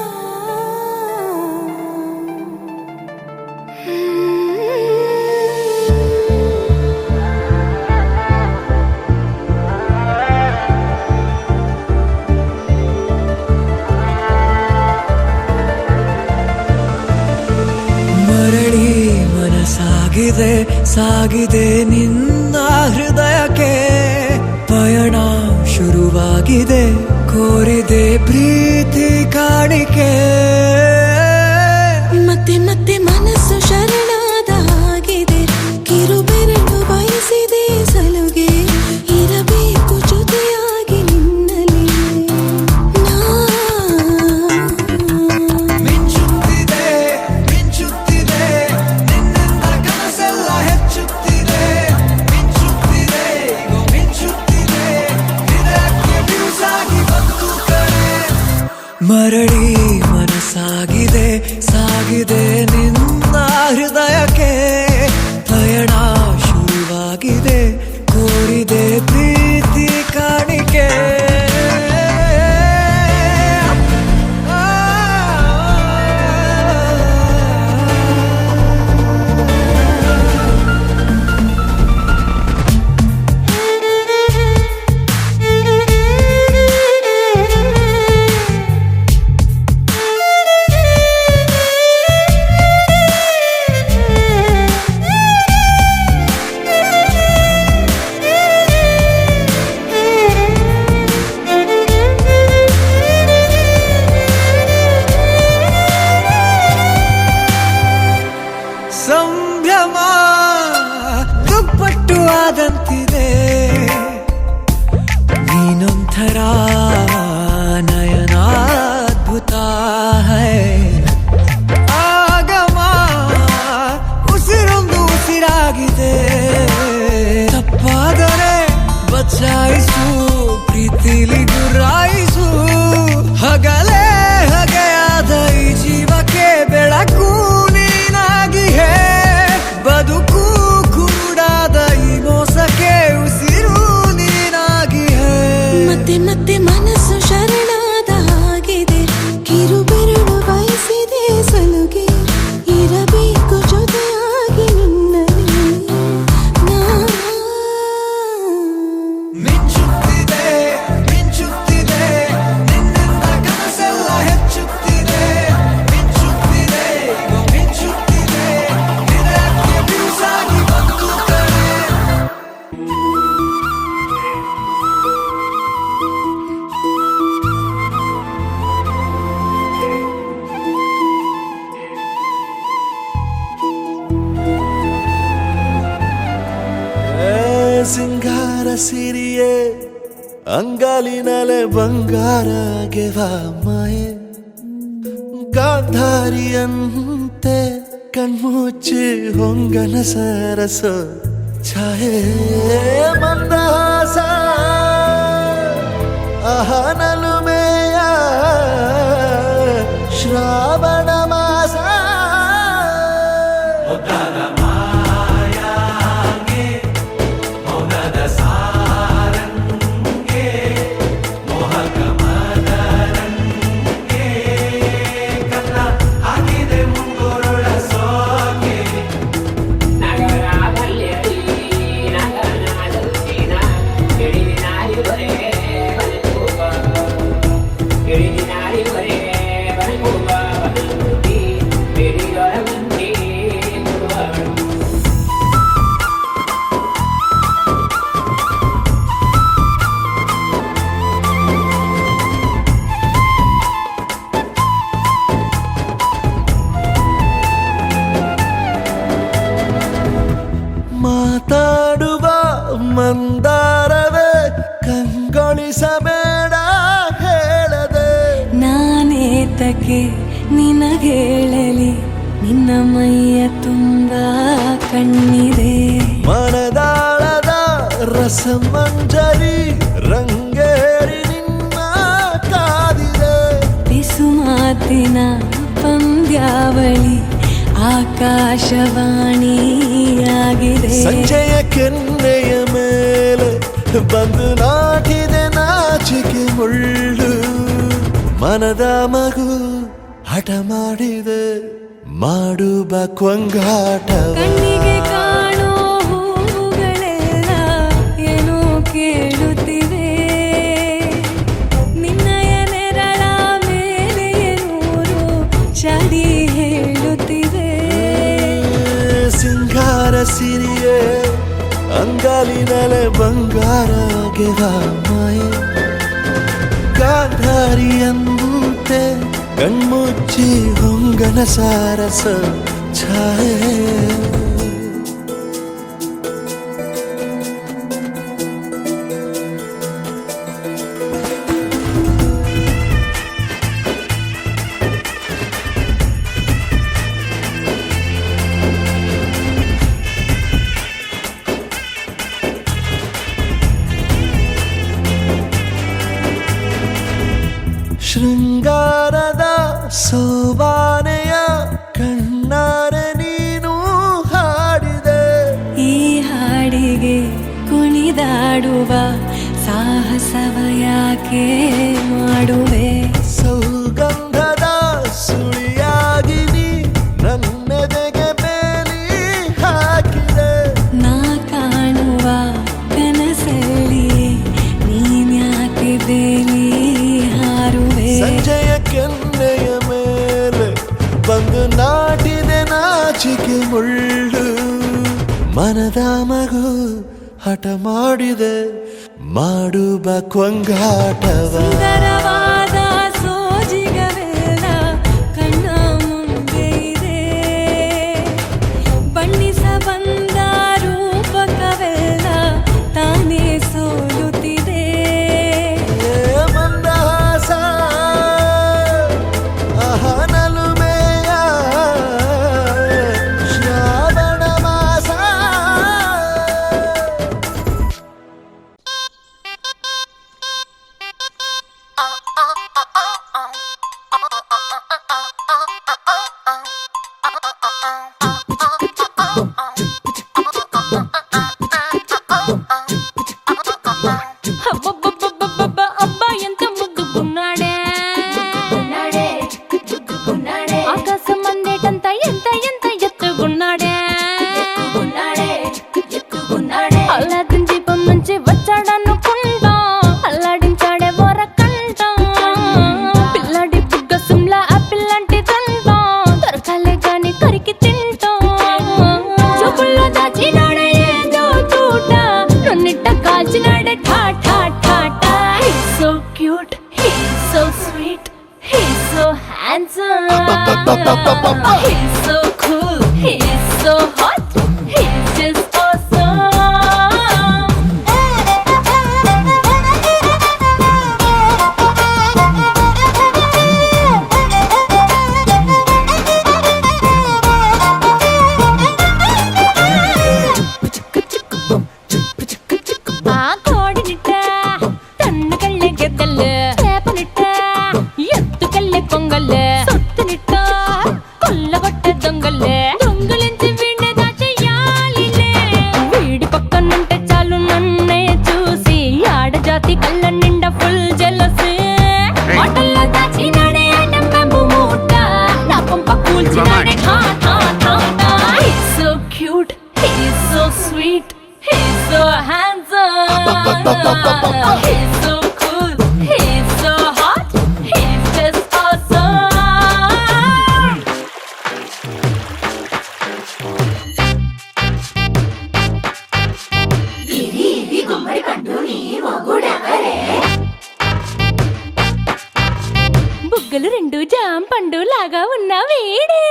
ಮರಳಿ ಮನಸಾಗಿದೆ ಸಾಗಿದೆ ನಿನ್ನ ಹೃದಯಕ್ಕೆ ಪಯಣ ಶುರುವಾಗಿದೆ ಕೋರಿದೆ ಪ್ರೀತಿ ಕಾಣಿಕೆ ಮತ್ತೆ ಮತ್ತೆ ಮನಸ್ಸು ಶರಣಾದ ಹಾಗಿದೆ ಕಿರುಬೆರಳು ಬಯಸಿದೆ ಸಲುಗೆ ಇರಬೇಕು ಜೊತೆಯಾಗಿ ನಿನ್ನಲ್ಲಿ ಮಿಂಚುತ್ತಿದೆ ಮಿಂಚುತ್ತಿದೆ ನಿನ್ನಿಂದ ಕನಸೆಲ್ಲ ಹೆಚ್ಚುತ್ತಿದೆ ಮಿಂಚುತ್ತಿದೆ ಇಗೋ ಮಿಂಚುತ್ತಿದೆ ಹೃದಯಕ್ಕೆ ಬಿರುಸಾಗಿ ಬಂತು ಕರೆ ಮರಳಿ ಮನಸ್ಸಾಗಿದೆ ಸಾಗಿದೆ ನಿನ್ನ ಹೃದಯಕ್ಕೆ ಪಯಣ ಶುರುವಾಗಿದೆ ಕೋರಿದೆ ಪ್ರೀತಿ ಕಾಣಿಕೆ ಸಂಭ್ರಮ ದುಪ್ಪಟ್ಟು ಆದಂತಿದೆ ನೀನೊಂಥರ ನಯನಾದ್ಭುತ ಹೈ ಆಗಮ ಉಸಿರೊಂದು ಉಸಿರಾಗಿದೆ ತಪ್ಪಾದರೆ ಬಚಾಯಿಸು ಪ್ರೀತಿಲಿ ಗುರಾಯಿಸು ಹಗಲೇ ಹಗೆಯಾದ ಈ ಜೀವಕ್ಕೆ ಬೆಳಕು ನೀನಾಗಿ ಹೇ ಬದುಕು ಕೂಡಾದ ಈ ಮೋಸಕ್ಕೆ ಉಸಿರು ನೀನಾಗಿ ಹೇ ಮತ್ತೆ ಮತ್ತೆ ಮನಸ್ಸು ಶರಣಾದ ಹಾಗಿದೆ ಕಿರುಬೆರಳು ಬಯಸಿದೆ ಸಲುಗೆ ಇರಬೇಕು ಜೊತೆಯಾಗಿ ನಿನ್ನಲ್ಲಿ ಮಿಂಚುತ್ತಿದೆ ಮಿಂಚುತ್ತಿದೆ ನಿನ್ನಿಂದ ಕನಸೆಲ್ಲ ಹೆಚ್ಚುತ್ತಿದೆ ಮಿಂಚುತ್ತಿದೆ ಇಗೋ ಮಿಂಚುತ್ತಿದೆ ಹೃದಯಕ್ಕೆ ಬಿರುಸಾಗಿ ಬಂತು ಕರೆ ಸಿಂಗಾರ ಸಿರಿಯೇ ಅಂಗಾಲಿನಲೆ ಬಂಗಾರ ಗೆವಾ ಮಾಯೆ ಗಾಂಧಾರಿಯಂತೆ ಕಣ್ಮುಚ್ಚಿ ಹೊಂಗನ ಸರಸ ಛಾಯೆ ಮಂದಹಾಸ ಅಹನಲುಮೆಯ ಶ್ರಾವಣ ಮಾಸ ನಗರ ಬಲ್ಯ ನಗರ ಯಾತಕ್ಕೆ ನಿನಗೇಳಲಿ ನಿನ್ನ ಮೈಯ ತುಂಬ ಕಣ್ಣಿದೆ ಮನದಾಳದ ರಸಮಂಜರಿ ರಂಗೇರಿ ನಿನ್ನ ಕಾದಿದೆ ಬಿಸು ಮಾತಿನ ಪಂದ್ಯಾವಳಿ ಆಕಾಶವಾಣಿಯಾಗಿದೆ ಸಂಜೆಯ ಕೆನ್ನೆಯ ಮೇಲೆ ಬಂದು ನಾಟಿದೆ ನಾಚಿಕೆ ಮುಳ್ಳು ಮನದ ಮಗು ಹಠ ಮಾಡಿದೆ ಮಾಡುವ ಕೊಂಗಾಟವ ಕಣ್ಣಿಗೆ ಕಾಣೋ ಹೂವುಗಳೆಲ್ಲ ಏನೋ ಕೇಳುತ್ತಿವೆ ನಿನ್ನಯ ನೆರಳ ಮೇಲೆ ನೂರು ಚಾಡಿ ಹೇಳುತ್ತಿವೆ ಸಿಂಗಾರ ಸಿರಿಯೇ ಅಂಗಾಲಿನಲೆ ಬಂಗಾರ ಮಾಯೆ ಗಾಂಧಾರಿಯಂತೆ ಕಣ್ಮುಚ್ಚಿ ಹೊಂಗನ ಸಾರಸ ಛಾಯೆ ಶೃಂಗಾರದ ಸೋಬಾನೆಯ ಕಣ್ಣಾರೆ ನೀನು ಹಾಡಿದೆ ಈ ಹಾಡಿಗೆ ಕುಣಿದಾಡುವ ಸಾಹಸವ ಯಾಕೆ ಮಾಡುವೆ ಸೌಗಂಧದ ಸುಳಿಯಾಗಿ ನೀ ನನ್ನೆದೆಗೆ ಬೇಲಿ ಹಾಕಿದೆ ನಾ ಕಾಣುವ ಕನಸಲ್ಲಿ ನೀನ್ಯಾಕೆ ಬೇಲಿ ಹಾರುವೆ ಸಂಜೆಯ ಕೆನ್ನೆಯ ಮೇಲೆ ಬಂದು ನಾಟಿದೆ ನಾಚಿಕೆ ಮುಳ್ಳು ಮನದ ಮಗು ಹಠ ಮಾಡಿದೆ ಮಾಡುವ ಕೊಂಗಾಟವ ಸುಂದರವಾದ ಸೋಜಿಗವೆಲ್ಲ ಕಣ್ಣ ಮುಂದೆ ಇದೆ ಬಣ್ಣಿಸ ಬಂದ ರೂಪಕವೆಲ್ಲ ತಾನೇ ಸೋಲುತ್ತಿದೆ ಮಂದಹಾಸ ಅಹನಲುಮೆಯ ಶ್ರಾವಣ ಮಾಸ అబ్బబ్బబ్బబ్బబ్బ అబ్బా ఎంత ముద్దుకున్నాడే ఆకాశం అందేటంత ఎంత ఎంత ఎత్తుకున్నాడే అల్లాదిన్ దీపం నుంచి వచ్చాడనుకుంటా అల్లాడించాడే వరకంట పిల్లాడి బుగ్గ సిమ్లా ఆపిల్ లాంటి దంట దొరకాలే గాని కరికి తింటా చూపుల్లో దాచినాడే ఏదో తూట నన్నిట్ట కాల్చినాడే ఠా ఠా ఠా ఠా He's so cute, he's so sweet, he's so handsome, he's so cool, he's so hot, he's just awesome. ఆ కోడినిట్ట తన్న కళ్ళే ಗೆದ್ದಲ್ಲ చేపనిట్ట ఎత్తుకెళ్ళే కొంగల్లే సొత్తునిట్ట కొల్లగొట్టే దొంగల్లే దొంగలించి వీణ్ణి దాచేయాలిలే వీడి పక్కనుంటే చాలు నన్నే చూసి ఆడజాతి కళ్ళ నిండా ఫుల్ జెలసీ మాటల్లో దాచినాడే ఐటమ్ బాంబు మూట నా కొంప కూల్చినాడే ఠా ఠా ఠా ఠా He's so cute, he's so sweet, he's so handsome, he's so cool, he's so hot, he's just awesome. బుగ్గలు రెండు జామ పండు లాగా ఉన్న వేడే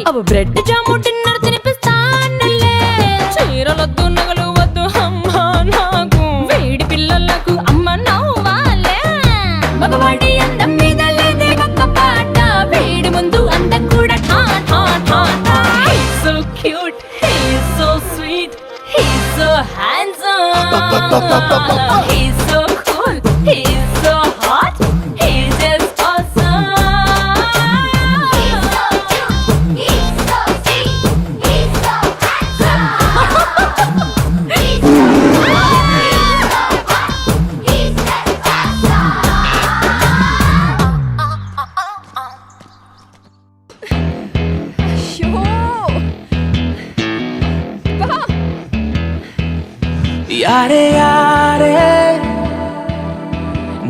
అవు బ్రెడ్ జాము డిన్నర్ తినిపిస్తానులే చీరలొద్దు నగలు వద్దు అమ్మా నాకు వేడి పిల్లలకు అమ్మ నవ్వాలే మగవాడి అందం మీద లేదే ఒక్క పాట వేడి ముందు అందం కూడా ఠా ఠా ఠా ఠా He's so cute, he's so sweet, he's so handsome, he's so cool, he's so hot, he's just awesome. He's so cute, he's so sweet, he's so handsome. He's so hot, he's just ಯಾರೇ ಯಾರೇ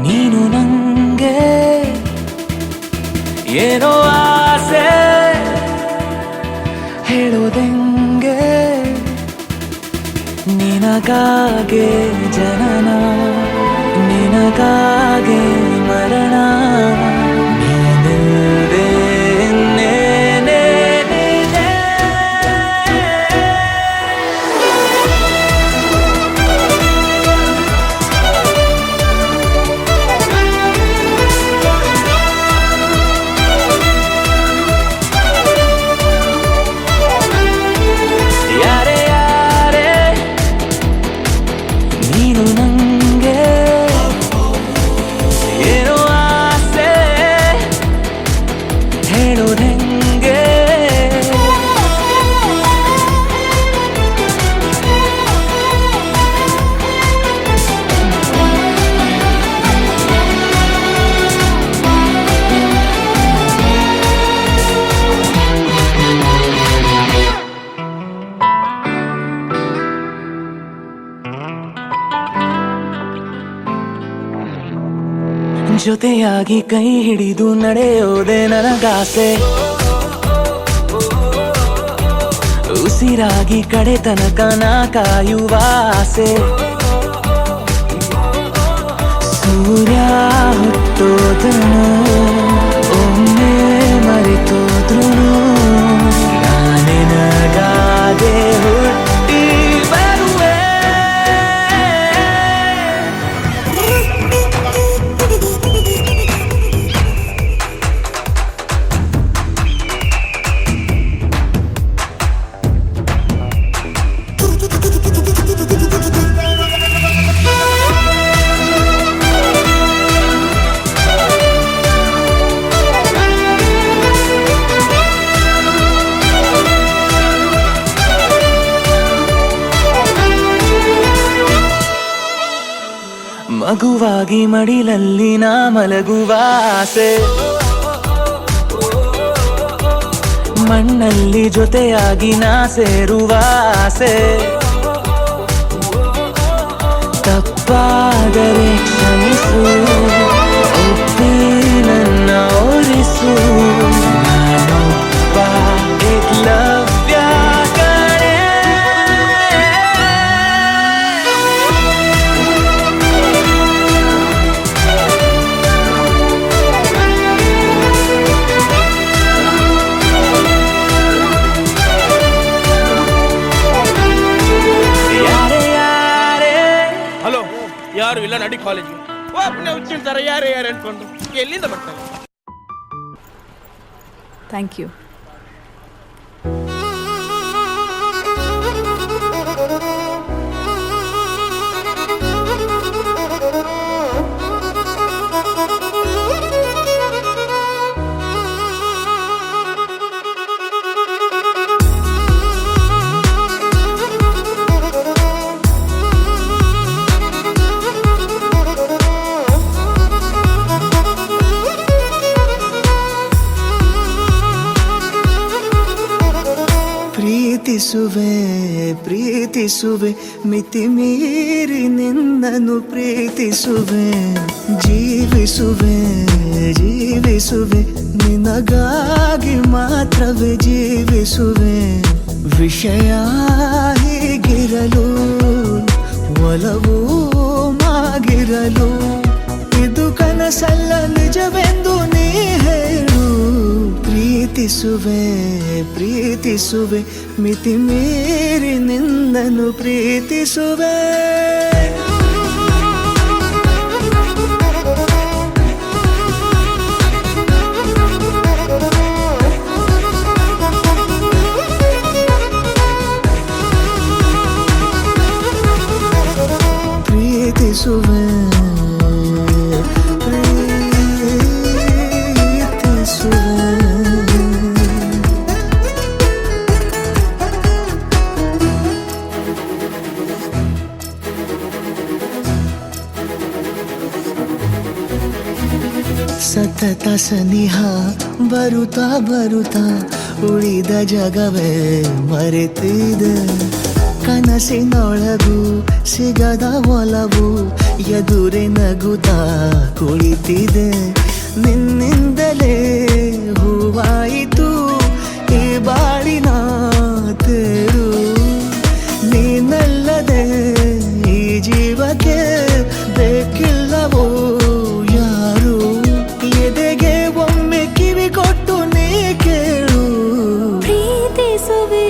ನೀನು ನಂಗೆ ಏನೋ ಆಸೆ ಹೇಳೋದೆಂಗೆ ನಿನಗಾಗೆ ಜನನ ನಿನಗಾಗೆ ಮರಣ ನೀನಿಲ್ದೆ ಇನ್ನೇನೇ ನೀನೇ. ಯಾರೇ ಯಾರೇ ನೀನು ನಂಗೆ ಏನೋ ಆಸೆ ಹೇಳೋದೆಂಗೆ ಜೊತೆಯಾಗಿ ಕೈ ಹಿಡಿದು ನಡೆಯೋದೆ ನನಗಾಸೆ ಉಸಿರಾಗಿ ಕಡೆ ತನಕ ನಾ ಕಾಯುವ ಆಸೆ ಸೂರ್ಯ ಹುಟ್ಟೋದನು ಒಮ್ಮೆ ಮರೆತೋದ್ರು ನಾನಿನಗಾದೆ ಹುಟ್ಟಿ ಬರುವೆ ಮಗುವಾಗಿ ಮಡಿಲಲ್ಲಿ ನಾ ಮಲಗುವ ಆಸೆ ಮಣ್ಣಲ್ಲಿ ಜೊತೆಯಾಗಿ ನಾ ಸೇರುವ ಆಸೆ ತಪ್ಪಾದರೆ ಕ್ಷಮಿಸು ಒಪ್ಪಿ ನನ್ನ ಓರಿಸು ನಾನೊಬ್ಬ ಏಕಲವ್ಯ ಕಣೆ. ಹಲೋ, ಯಾರು ಇಲ್ಲ ನಡಿ ಕಾಲೇಜು. ಒಬ್ಬನೇ ಹುಚ್ಚಿಡ್ತಾರೆ, ಯಾರೇ ಯಾರು ಅನ್ಕೊಂಡು ಎಲ್ಲಿಂದ ಬರ್ತಾರೆ? Thank you. ಪ್ರೀತಿಸುವೆ ಪ್ರೀತಿಸುವೆ ಮಿತಿ ಮೀರಿ ನಿನ್ನನ್ನು ಪ್ರೀತಿಸುವೆ ಜೀವಿಸುವೆ ಜೀವಿಸುವೆ ನಿನಗಾಗಿ ಮಾತ್ರವೇ ಜೀವಿಸುವೆ ವಿಷಯ ಹೀಗಿರಲು ಒಲವು ಮಾಗಿರಲು ಇದು ಕನಸಲ್ಲ ನಿಜವೆಂದು ನೀ ಹೇಳು ಪ್ರೀತಿ ಪ್ರೀತಿಸುವೆ ಪ್ರೀತಿಸುವೆ ಮಿತಿ ಮೀರಿ ನಿನ್ನನ್ನು ಪ್ರೀತಿಸುವೆ ಪ್ರೀತಿಸುವೆ ಸತತ ಸನಿಹ ಬರುತ್ತಾ ಬರುತ್ತಾ ಉಳಿದ ಜಗವೇ ಮರೆತಿದೆ ಕನಸಿನೊಳಗೂ ಸಿಗದ ಒಲವು ಎದುರೆ ನಗುತ್ತಾ ಕುಳಿತಿದೆ ನಿನ್ನಿಂದಲೇ ಹೂವಾಯಿತು ಈ ಬಾಳಿನ ತೇರು ನೀನಲ್ಲದೆ ಈ ಜೀವಕ್ಕೆ ಬೇಕಿಲ್ಲವೋ ಯಾರು ಎದೆಗೆ ಒಮ್ಮೆ ಕಿವಿ ಕೊಟ್ಟು ನೀ ಕೇಳು ಪ್ರೀತಿಸುವೆ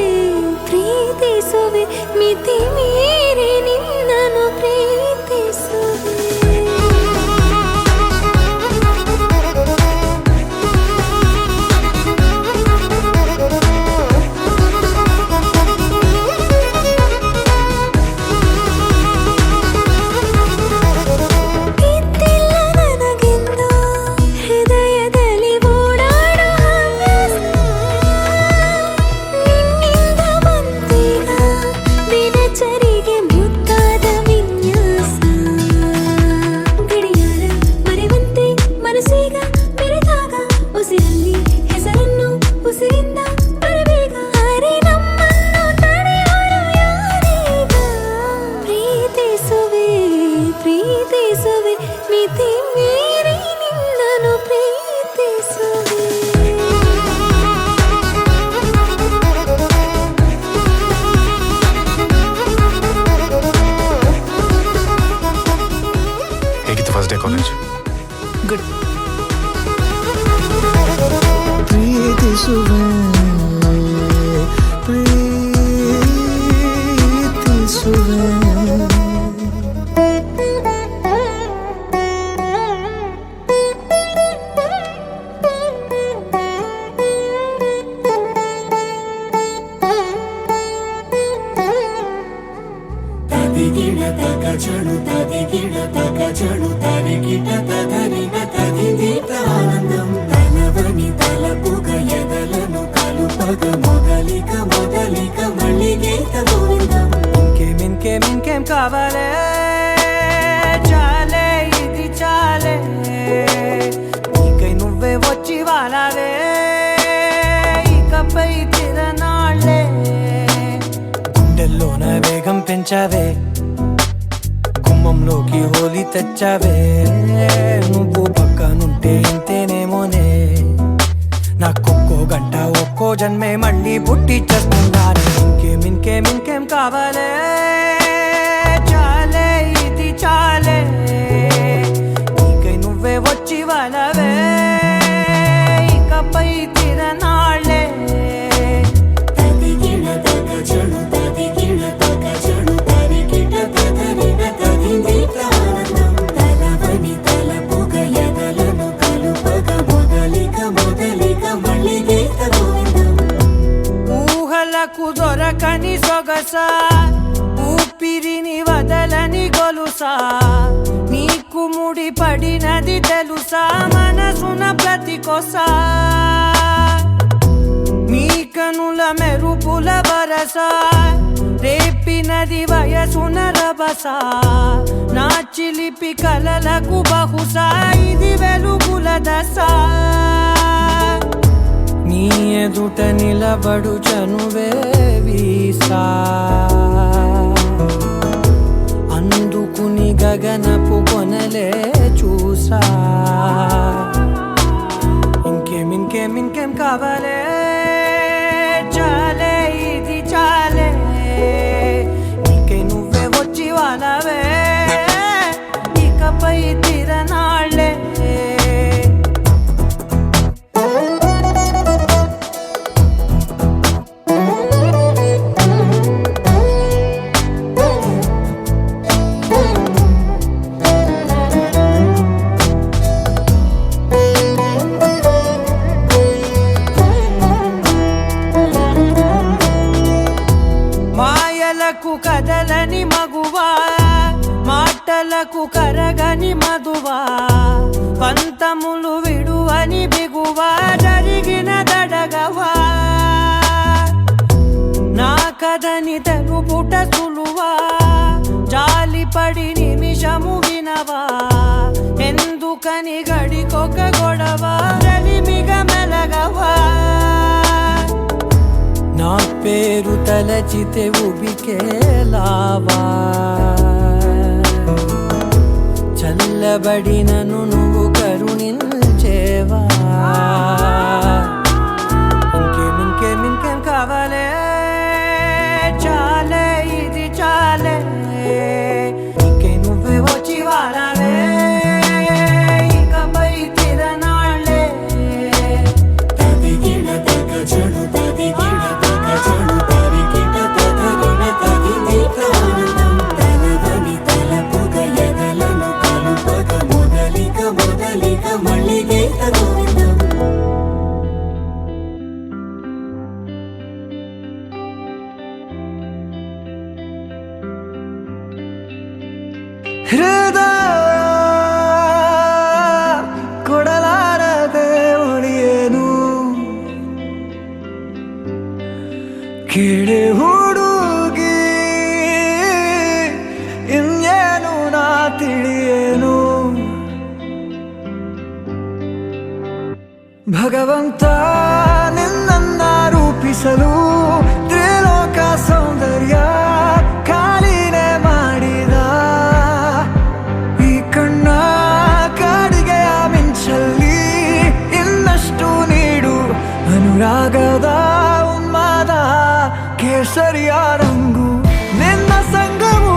ಪ್ರೀತಿಸುವೆ ಮಿತಿ ಮೀರಿ ನಿನ್ನನ್ನು ಪ್ರೀತಿಸುವೆ ಇದ್ದಿಲ್ಲ ನನಗೆಂದು ಹೃದಯದಲ್ಲಿ ಓಡಾಡೋ ಹವ್ಯಾಸ ನಿನ್ನಿಂದ ಬಂತೀಗ ದಿನಚರಿಗೆ ಮುದ್ದಾದ ವಿನ್ಯಾಸ ಗಡಿಯಾರ ಮರೆವಂತೆ ಮನಸ್ಸೀಗ ಬೆರೆತಾಗ ಉಸಿರಲ್ಲಿ ಹೆಸರನ್ನು ಉಸಿರಿಂದ ಬರಬೇಗ ಅರೆ ನಮ್ಮನ್ನು ತಡೆಯೋರು ಯಾರೀಗ ಪ್ರೀತಿಸುವೆ ಪ್ರೀತಿಸುವೆ ಮಿತಿ ಮೀರಿ ನಿನ್ನನ್ನು ಪ್ರೀತಿಸುವೆ ಹೇಗಿತ್ತು ಫಸ್ಟ್ ಡೇ ಕಾಲೇಜ್? ಗುಡ್ ಪ್ರೀತಿಸುವೆ ಪ್ರೀತಿಸುವೆ ತದಿಗಿಡ ತಗ ಚಣು ತದಿಗಿಡ ತಗ ಚಣು ತರಿಗಿಡ ತದರಿನ ತದಿದೀತ ಆನಂದಂ ತಲವನಿ ತಲಪುಗ ಎದಲನು ಕಲುಪಗ ಮೊದಲಿಕ ಮೊದಲಿಕ ಮಳ್ಳಿಗೇತ ಗೋವಿಂದಂ ఇంకేం కావాలే చాలే ఇది చాలే నీకై నువ్వే వచ్చి వాలావే ఇకపై తిరనాళ్ళే గుండెల్లోన వేగం పెంచావే గుమ్మంలోకి హోలీ తెచ్చావే నువ్వు పక్కనుంటే ఇంతేనేమోనే నాకొక్కో గంట ఒక్కో జన్మే మళ్ళీ పుట్టి చేస్తున్నాను ఇంకేం కావాలే చాలే ఇది చాలే నీకై నువ్వే వచ్చి వాలవే ఇకపై తిరనాళ్ళే తదిగిడ తగ చణు తదిగిడ తగ చణు తరిగిడ తదరిన తదిదీత ఆనందం తలవని తలపుగ ఎదలను కలుపగ మొదలిక మొదలిక మళ్ళిగేత గోవిందం ఊహలకు దొరకని సొగస ఊపిరిని వదలని గొలుసా నీకు ముడి పడినది తెలుసా మనసున ప్రతి కొసా నీ కనుల మెరుపుల వరస రేపినది వయసున రభస నా చిలిపి కలలకు బహుశా ఇది వెలుగుల దశ నీ ఎదుట నిలబడు చనువే వీసా అందుకుని గగనపు కొనలే చూసా ఇంకేం కావాలే చాలే ఇది చాలే నీకై నువ్వే వచ్చి వాలవే ఇకపై తిరనాళ్ళే ಮೋಡಕು ಕರಗನಿ ಮಧುವ ಪಂತಮುಲು ವಿಡುವನಿ ಬಿಗುವ ಜರಿಗಿನ ದಡಗವ నాకదని తెలుపుట సులువ జాలిపడి నిమిషము వినవా ఎందుకని గడికొక గొడవ రలిమిగ మెలగవా నా పేరు తలచితే ఉబికేలావా చల్లబడినను నువ్వు కరుణించేవా ఇంకేం కావాలే చాలే ఇది చాలే ఇంకే నువ్వే వచ్చి వాడాలే ఇకపై తిరనాళ్ళే తదిగిడ తగ జడు తదిగిడ తగ జడు తరిగిట తదరిన తదిగిట ఆనందం తలవని తలపుగ ఎదలను కలుపగ మొదలిక మళ్ళీగే తగోవిందం ಹೃದಯ ಕೊಡಲಾರದೆ ಉಳಿಯೇನು ಕೇಳಿ ಹುಡುಗಿ ಇನ್ನೇನು ನಾ ತಿಳಿಯೇನು ಭಗವಂತ ನಿನ್ನನ್ನ ರೂಪಿಸಲು ತ್ರಿಲೋಕ ಸೌಂದರ್ಯ ಖಾಲಿನೇ ಮಾಡಿದ ಈ ಕಣ್ಣ ಕಾಡಿಗೆಯ ಮಿಂಚಲ್ಲಿ ಇನ್ನಷ್ಟು ನೀಡು ಅನುರಾಗದ ಉನ್ಮಾದ ಕೇಸರಿಯ ರಂಗು ನಿನ್ನ ಸಂಗವು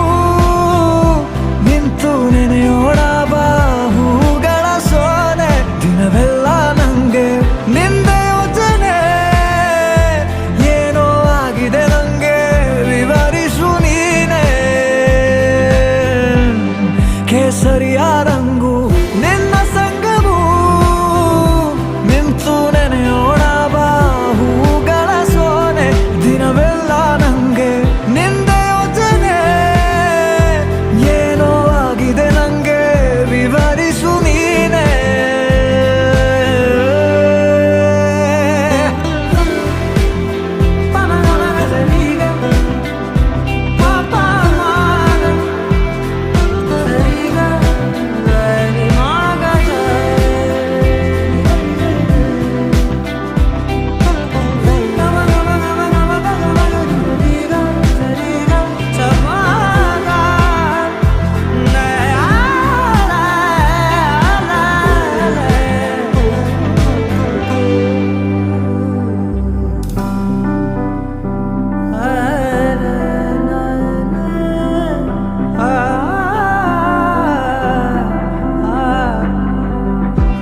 ನಿಂತು ನೆನೆಯೋಣ ಬಾಹುಗಳ ಸೋನೆ ದಿನವೆಲ್ಲ ನಂಗೆ ನಿಂದೆ ಯೋಚನೆ ಏನೋ ಆಗಿದೆ ನಂಗೆ ವಿವರಿಸು ನೀನೆ ಕೇಸರಿಯ ರಂಗು ನಿನ್ನ ಸಂಗವು ನಿಂತು ನೆನೆಯೋಣ ಬಾಹುಗಳ ಸೋನೆ ದಿನವೆಲ್ಲ ನಂಗೆ ನಿಂದೆ ಯೋಚನೆ ಏನೋ ಆಗಿದೆ ನಂಗೆ ವಿವರಿಸು ನೀನೆ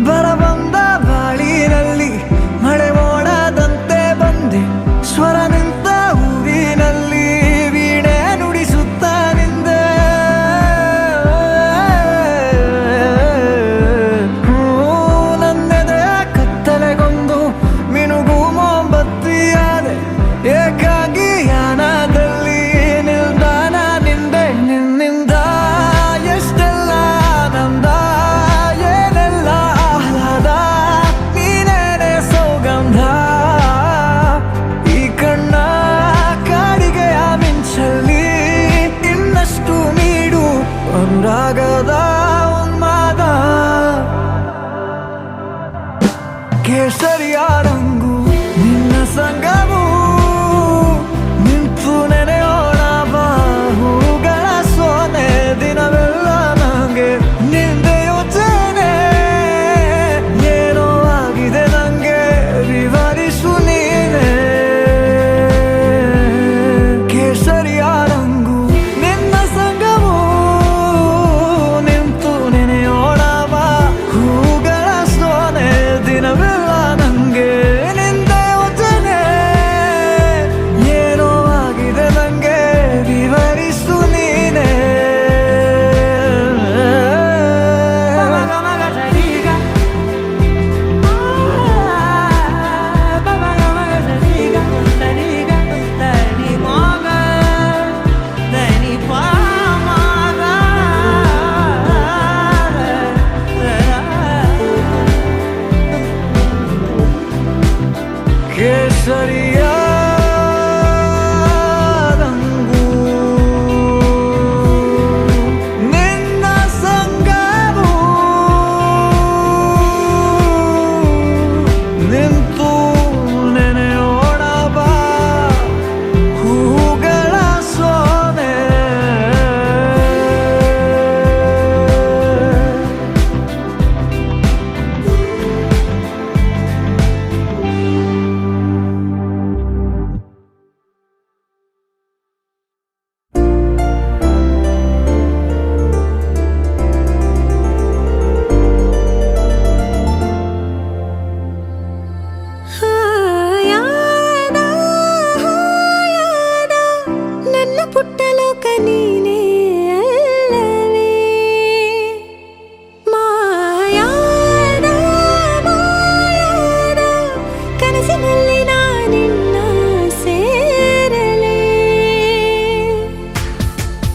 ಬರಬಂದ ಬಾಳಿನಲ್ಲಿ ಮಳೆ ಮೋಡದಂತೆ ಬಂದೆ ಸ್ವರ ನಿಂತ ಊರಿನಲ್ಲಿ ವೀಣೆ ನುಡಿಸುತ್ತ ನಿಂದೆ ನನ್ನೆದೆಯ ಕತ್ತಲೆಗೊಂದು ಮಿನುಗು ಮೊಂಬತ್ತಿಯಾದೆ ಏಕಾಗಿ ಯಾನದಲ್ಲಿ ನಿಲ್ದಾಣ ನಿಂದೆ ನಿನ್ನಿಂದ ಎಷ್ಟೆಲ್ಲ ಆನಂದ ಏನೆಲ್ಲ ಆಹ್ಲಾದ ನೀನೇನೆ ಸೌಗಂಧ ಈ ಕಣ್ಣ ಕಾಡಿಗೆಯ ಮಿಂಚಲ್ಲಿ ಇನ್ನಷ್ಟು ನೀಡು ಅನುರಾಗದ ಉನ್ಮಾದ ಕೇಸರಿಯ ರಂಗು ನಿನ್ನ ಸಂಗವು ನಿಂತು ನೆನೆಯೋಣ ಬಾಹುಗಳ ಸೋನೆ ದಿನವೆಲ್ಲ ನಂಗೆ ನಿಂದೆ ಯೋಚನೆ ಏನೋ ಆಗಿದೆ ನಂಗೆ ವಿವರಿಸು ನೀನೆ ಕೇಸರಿಯ ರಂಗು ನಿನ್ನ ಸಂಗವು ನಿಂತು ನೆನೆಯೋಣ ಬಾಹುಗಳ ಸೋನೆ ದಿನವೆಲ್ಲ ನಂಗೆ ನಿಂದೆ ಯೋಚನೆ ಕೇಸರಿಯ ರಂಗು ನಿನ್ನ ಸಂಗವು ನಿಂತು ನೆನೆಯೋಣ ಬಾ ಹೂಗಳ ಸೋನೆ ಹಾಯಾದ ಹಾಯಾದ ನನ್ನ ಪುಟ್ಟ ಲೋಕ ನೀನೇ ಅಲ್ಲವೇ ಮಾಯಾದ ಮಾಯಾದ ಕನಸಿನಲ್ಲಿ ನಾನಿನ್ನ ಸೇರಲೇ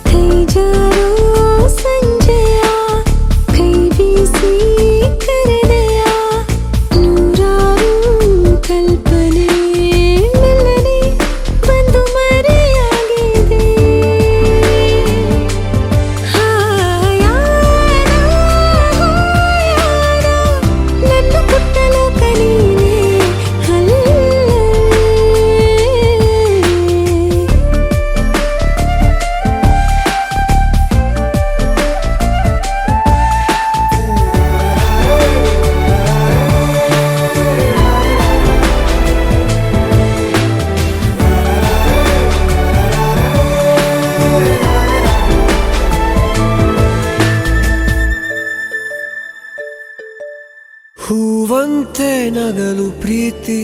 ಕೈ ಜಾರೋ ಸಂಜೆಯ ಕೈ ಬೀಸಿ ಕರೆದೆಯ ನೂರಾರು ಕಲ್ಪನೆ ಮೆಲ್ಲನೆ ಬಂದು ಮರೆಯಾಗಿದೆ ಹಾಯಾದ ಹಾಯಾದ ನನ್ನ ಪುಟ್ಟ ಲೋಕ ನೀನೇ ಅಲ್ಲವೇ ಹೂವಂತೆ ನಗಲು ಪ್ರೀತಿ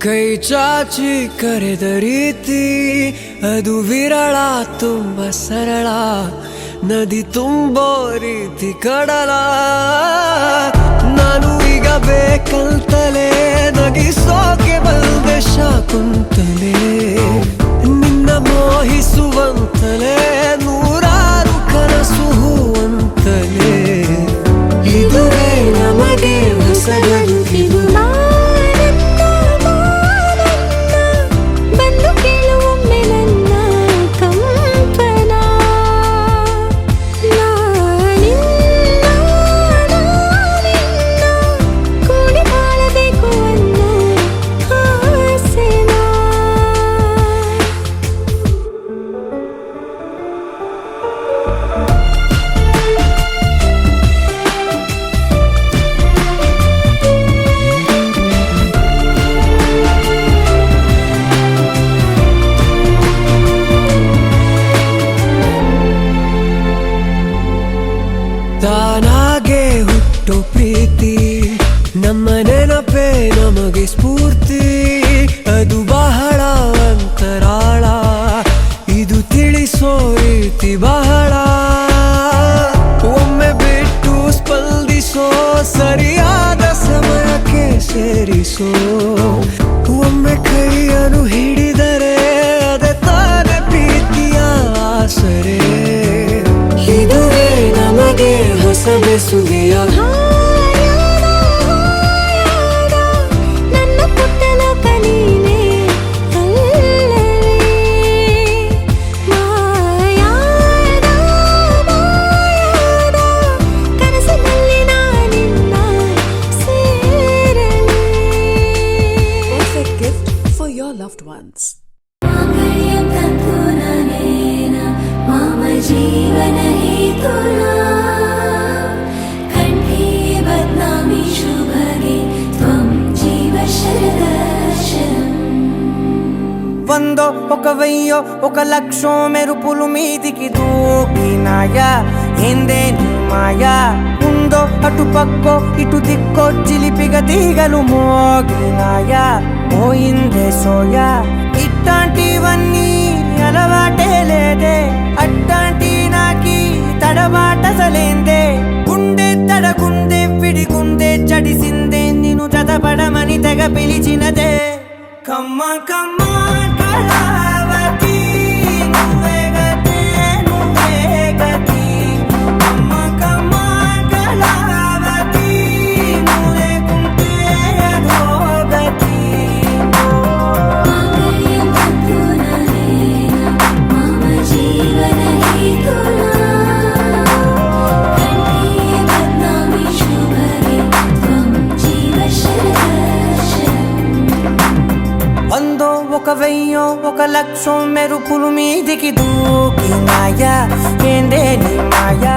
ಕೈ ಚಾಚಿ ಕರೆದ ರೀತಿ ಅದು ವಿರಳ ತುಂಬ ಸರಳ ನದಿ ತುಂಬೋ ರೀತಿ ಕಡಲ ನಾನು ಈಗ ಬೇಕಂತಲೇ ನಗಿಸೋಕೆ ಬಂದೆ ಶಾಕುಂತಲೇ ನಿನ್ನ ಮೋಹಿಸುವಂತಲೇ ನೂರಾರು ಕನಸು ಹೂವಂತಲೇ ಇದುವೇ ನಮಗೆ ಹೊಸಗರು ಇದು ನಾನನ್ನ ಬಂದು ಕೇಳುವೊಮ್ಮೆ ನನ್ನ ಕಂಪನ ನಾನಿನ್ನ ಕೂಡಿ ಬಾಳಬೇಕು ಅನ್ನೋ ಆಸೆನಾ ತಾನಾಗೆ ಹುಟ್ಟೋ ಪ್ರೀತಿ ನಮ್ಮ ನೆನಪೇ ನಮಗೆ ಸ್ಫೂರ್ತಿ ಅದು ಬಹಳ ಅಂತರಾಳ ಇದು ತಿಳಿಸೋ ರೀತಿ ಬಹಳ ಒಮ್ಮೆ ಬಿಟ್ಟು ಸ್ಪಂದಿಸೋ ಸರಿಯಾದ ಸಮಯಕ್ಕೆ ಸೇರಿಸೋ ಒಮ್ಮೆ ಕೈಯನ್ನು ಹಿಡಿದರೆ ಅದೇ ತಾನೇ ಪ್ರೀತಿಯ ಆಸರೆ ಇದುವೇ ನಮಗೆ ಹೊಸ ಬೆಸುಗೆಯ ಹಾಯಾದ ಹಾಯಾದ ನನ್ನ ಪುಟ್ಟ ಲೋಕ ನೀನೇ ಅಲ್ಲವೇ ಮಾಯಾದ ಮಾಯಾದ ಕನಸಿನಲ್ಲಿ ನಾನಿನ್ನ ಸೇರಲೇ Perfect gift for your loved ones. मांगल्यं तन्तुननेन मम जीवन हेतुना कण्ठे बध्नामि शुभगे त्वं जीव शरदर्शनम् వందో ఒక వెయ్యో ఒక లక్షో మెరుపులు మీదికి దూకినాయా ఏందే నీ మాయా ఉందో అటు పక్కో ఇటు దిక్కో చిలిపిగ తీగలు మోగినాయా పోయిందే సోయా ఇట్లాంటివన్నీ అలవాటే లేదే అట్లాంటి నాకి తడబాటసలేందే గుండె తడగుందే విడిగుండే చడిసిందే నిన్ను చదపడమని తెగ పిలిచినదే కమ్మ కమ్మ కళావతి నువ్వే గతే నువ్వే గతి కమ్మ కమ్మ కళావతి నువ్వు లేకుంటే అధోగతి వెయ్యో ఒక లక్షం మెరుపులు మీదికి దూకినాయా ఏందే నీ మాయా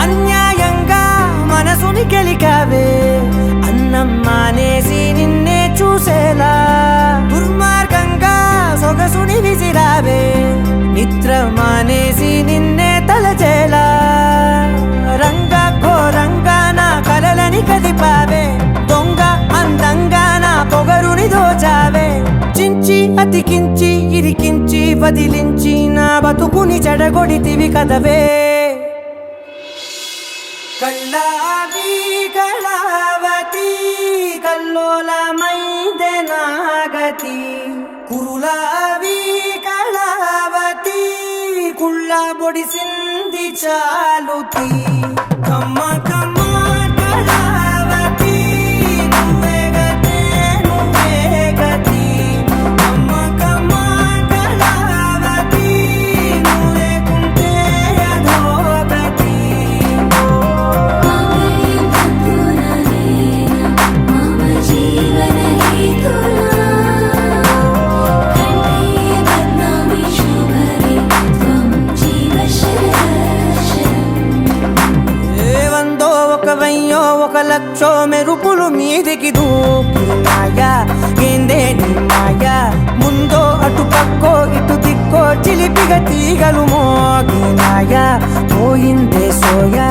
అన్యాయంగా మనసుని గెలికావే అన్నం మానేసి నిన్నే చూసేలా దుర్మార్గంగా సొగసుని విసిరావే నిద్ర మానేసి నిన్నే తలచేలా రంగా ఘోరంగా నా కలలని కదిపావే దొంగ అందంగా నా పొగరుని దోచావే చించి అతికించి ఇరికించి వదిలించి నా బతుకుని చెడగొడితివి కదవే కళ్ళావి కళావతి కల్లోలమైందే నాగతి కురులావి కళావతి కుళ్ళ బొడిసింది చాలుతి కమ్మ కమ్మ కళావతి నువ్వే గతే నువ్వే గతి కమ్మ కమ్మ కళావతి నువ్వు లేకుంటే అధోగతి వందో ఒక వెయ్యో ఒక లక్షో మెరుపులు మీదికి దూకినాయా ఏందే నీ మాయా ముందో అటు పక్కో ఇటు దిక్కో చిలిపిగా తీగలు మోగినాయా పోయిందే సోయా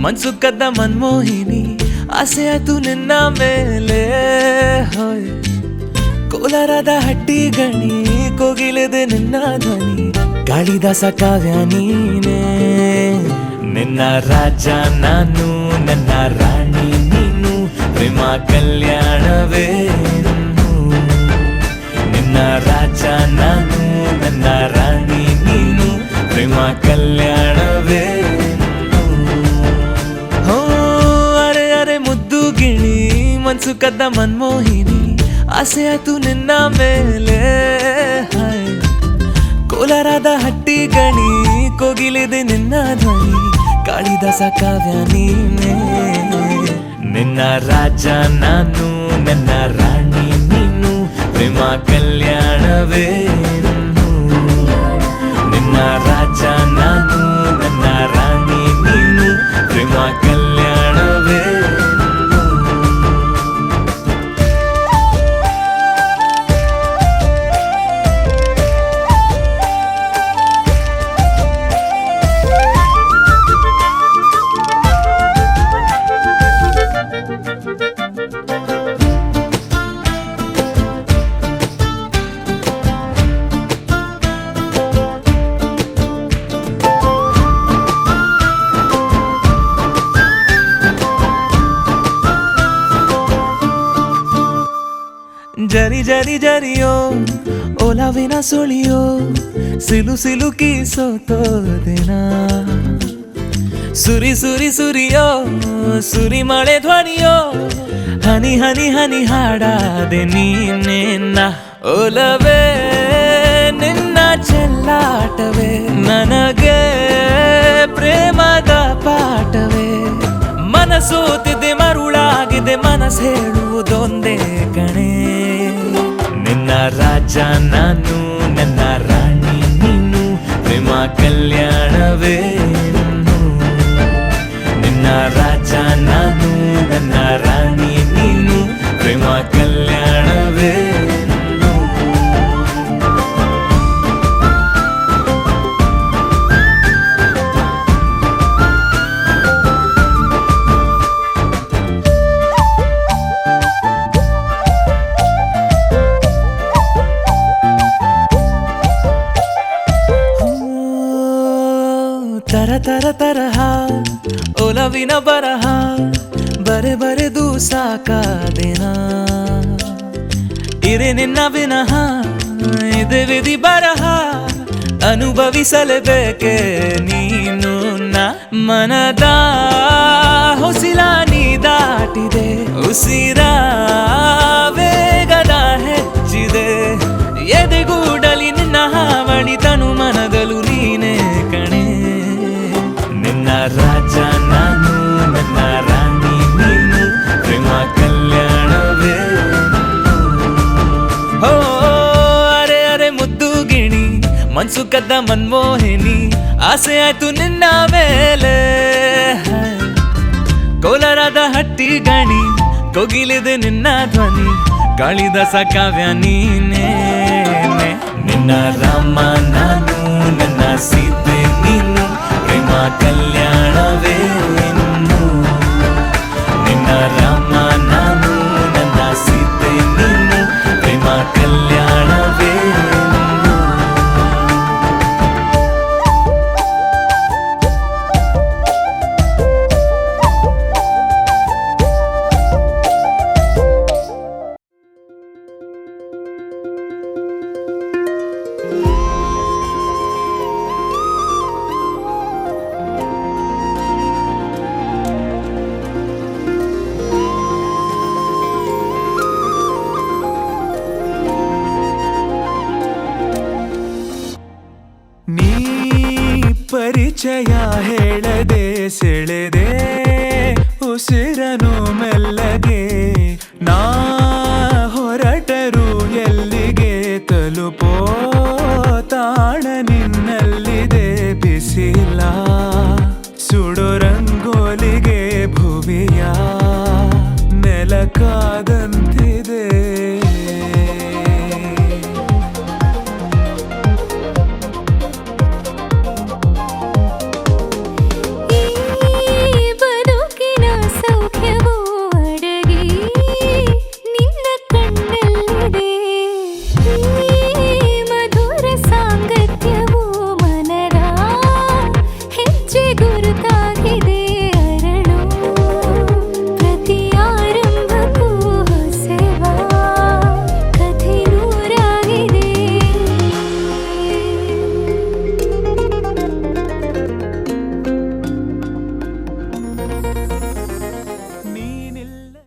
ಮನ್ಸು ಕದ್ದ ಮನ್ಮೋಹಿನಿ ಆಸೆ ಆತು ನಿನ್ನ ಮೇಲೆ ಹೋಯ್ ಕೋಲಾರದ ಹಟ್ಟಿ ಗಣಿ ಕೋಗಿಲೆದೆ ನಿನ್ನ ಧ್ವನಿ ಕಾಳಿದಾಸ ಕಾವ್ಯ ನೀನೇ ನಿನ್ನ ರಾಜ ನಾನು ನನ್ನ ರಾಣಿ ನೀನು ಪ್ರೇಮ ಕಲ್ಯಾಣವೇ ನಿನ್ನ ರಾಜ ನಾನು ನನ್ನ ರಾಣಿ ನೀನು ಪ್ರೇಮ ಕಲ್ಯಾಣವೇ ಮನ್ಸು ಕದ್ದ ಮನ್ಮೋಹಿನಿ ಆಸೆ ಆತು ನಿನ್ನ ಮೇಲೆ ಕೋಲಾರದ ಹಟ್ಟಿ ಗಣಿ ಕೋಗಿಲೆದೆ ನಿನ್ನ ಧ್ವನಿ ಕಾಳಿದಾಸ ಕಾವ್ಯ ನೀನೇ ನಿನ್ನ ರಾಜ ನಾನು ನನ್ನ ರಾಣಿ ನೀನು ಪ್ರೇಮ ಕಲ್ಯಾಣವೇ ನಿನ್ನ ರಾಜ ನಾನು ನನ್ನ ರಾಣಿ ನೀನು ಪ್ರೇಮ ಕಲ್ಯಾಣವೇ ಜರಿ ಜರಿ ಜರಿಯೋ ಓಲಾವಿನ ಸುಳಿಯೋ ಸಿಲು ಸಿಲುಕಿ ಸೋತೋದೆನ ಸುರಿ ಸುರಿ ಸುರಿಯೋ ಸುರಿ ಮಳೆ ಧ್ವನಿಯೋ ಹನಿ ಹನಿ ಹನಿ ಹಾಡಾದೆ ನೀನೇನ ಒಲವೇ ನಿನ್ನ ಚೆಲ್ಲಾಟವೇ ನನಗೆ ಪ್ರೇಮದ ಪಾಠವೇ ಮನಸೋತಿದೆ ಮರುಳಾಗಿದೆ ಮನಸ್ಸು ಹೇಳುವುದೊಂದೇ ಕಣೆ ನಿನ್ನ ರಾಜ ನಾನು ನನ್ನ ರಾಣಿ ನೀನು ಪ್ರೇಮ ಕಲ್ಯಾಣವೇ ನಿನ್ನ ರಾಜ ನಾನು ನನ್ನ ರಾಣಿ ನೀನು ಪ್ರೇಮ ಕಲ್ಯಾಣವೇ ತರ ತರ ತರಹ ಒಲವಿನ ಬರಹ ಬರೆ ಬರೆದು ಸಾಕಾದೆನ ಇರೆ ನಿನ್ನ ವಿನಃ ಇದೆ ವಿಧಿ ಬರಹ ಅನುಭವಿಸಲೇಬೇಕೆ ನೀನು ಮನದ ಹೊಸಿಲ ನೀ ದಾಟಿದೆ ಉಸಿರ ವೇಗದ ಹೆಚ್ಚಿದೆ ಎದೆಗೂಡಲಿ ನಿನ್ನ ಹಾವಳಿ ತನು ಮನದಲು ನೀನೇ ಕಣೆ ನಿನ್ನ ರಾಜ ನಾನು ನನ್ನ ರಾಣಿ ನೀನು ಪ್ರೇಮ ಕಲ್ಯಾಣವೇ ಹೋ ಅರೆ ಅರೆ ಮುದ್ದು ಗಿಣಿ ಮನ್ಸು ಕದ್ದ ಮನ್ಮೋಹಿನಿ ಆಸೆ ಆಯ್ತು ನಿನ್ನ ಮೇಲೆ ಕೋಲಾರದ ಹಟ್ಟಿ ಗಣಿ ಕೋಗಿಲಿದೆ ನಿನ್ನ ಧ್ವನಿ ಕಾಳಿದಾಸ ಕಾವ್ಯ ನೀನೇ ನಿನ್ನ ರಾಮ ನಾನು ನನ್ನ ಸೀತೆ ನೀನು ಪ್ರೇಮ ಕಲ್ಯಾಣವೇ ನಿನ್ನ ರಾಮ ನಾನು ನನ್ನ ಸೀತೆ ನೀನು ಪ್ರೇಮ ಕಲ್ಯಾಣವೇ ನೀ ಪರಿಚಯ ಹೇಳದೆ ಸೆಳೆದೆ ಉಸಿರನು ಮೆಲ್ಲಗೆ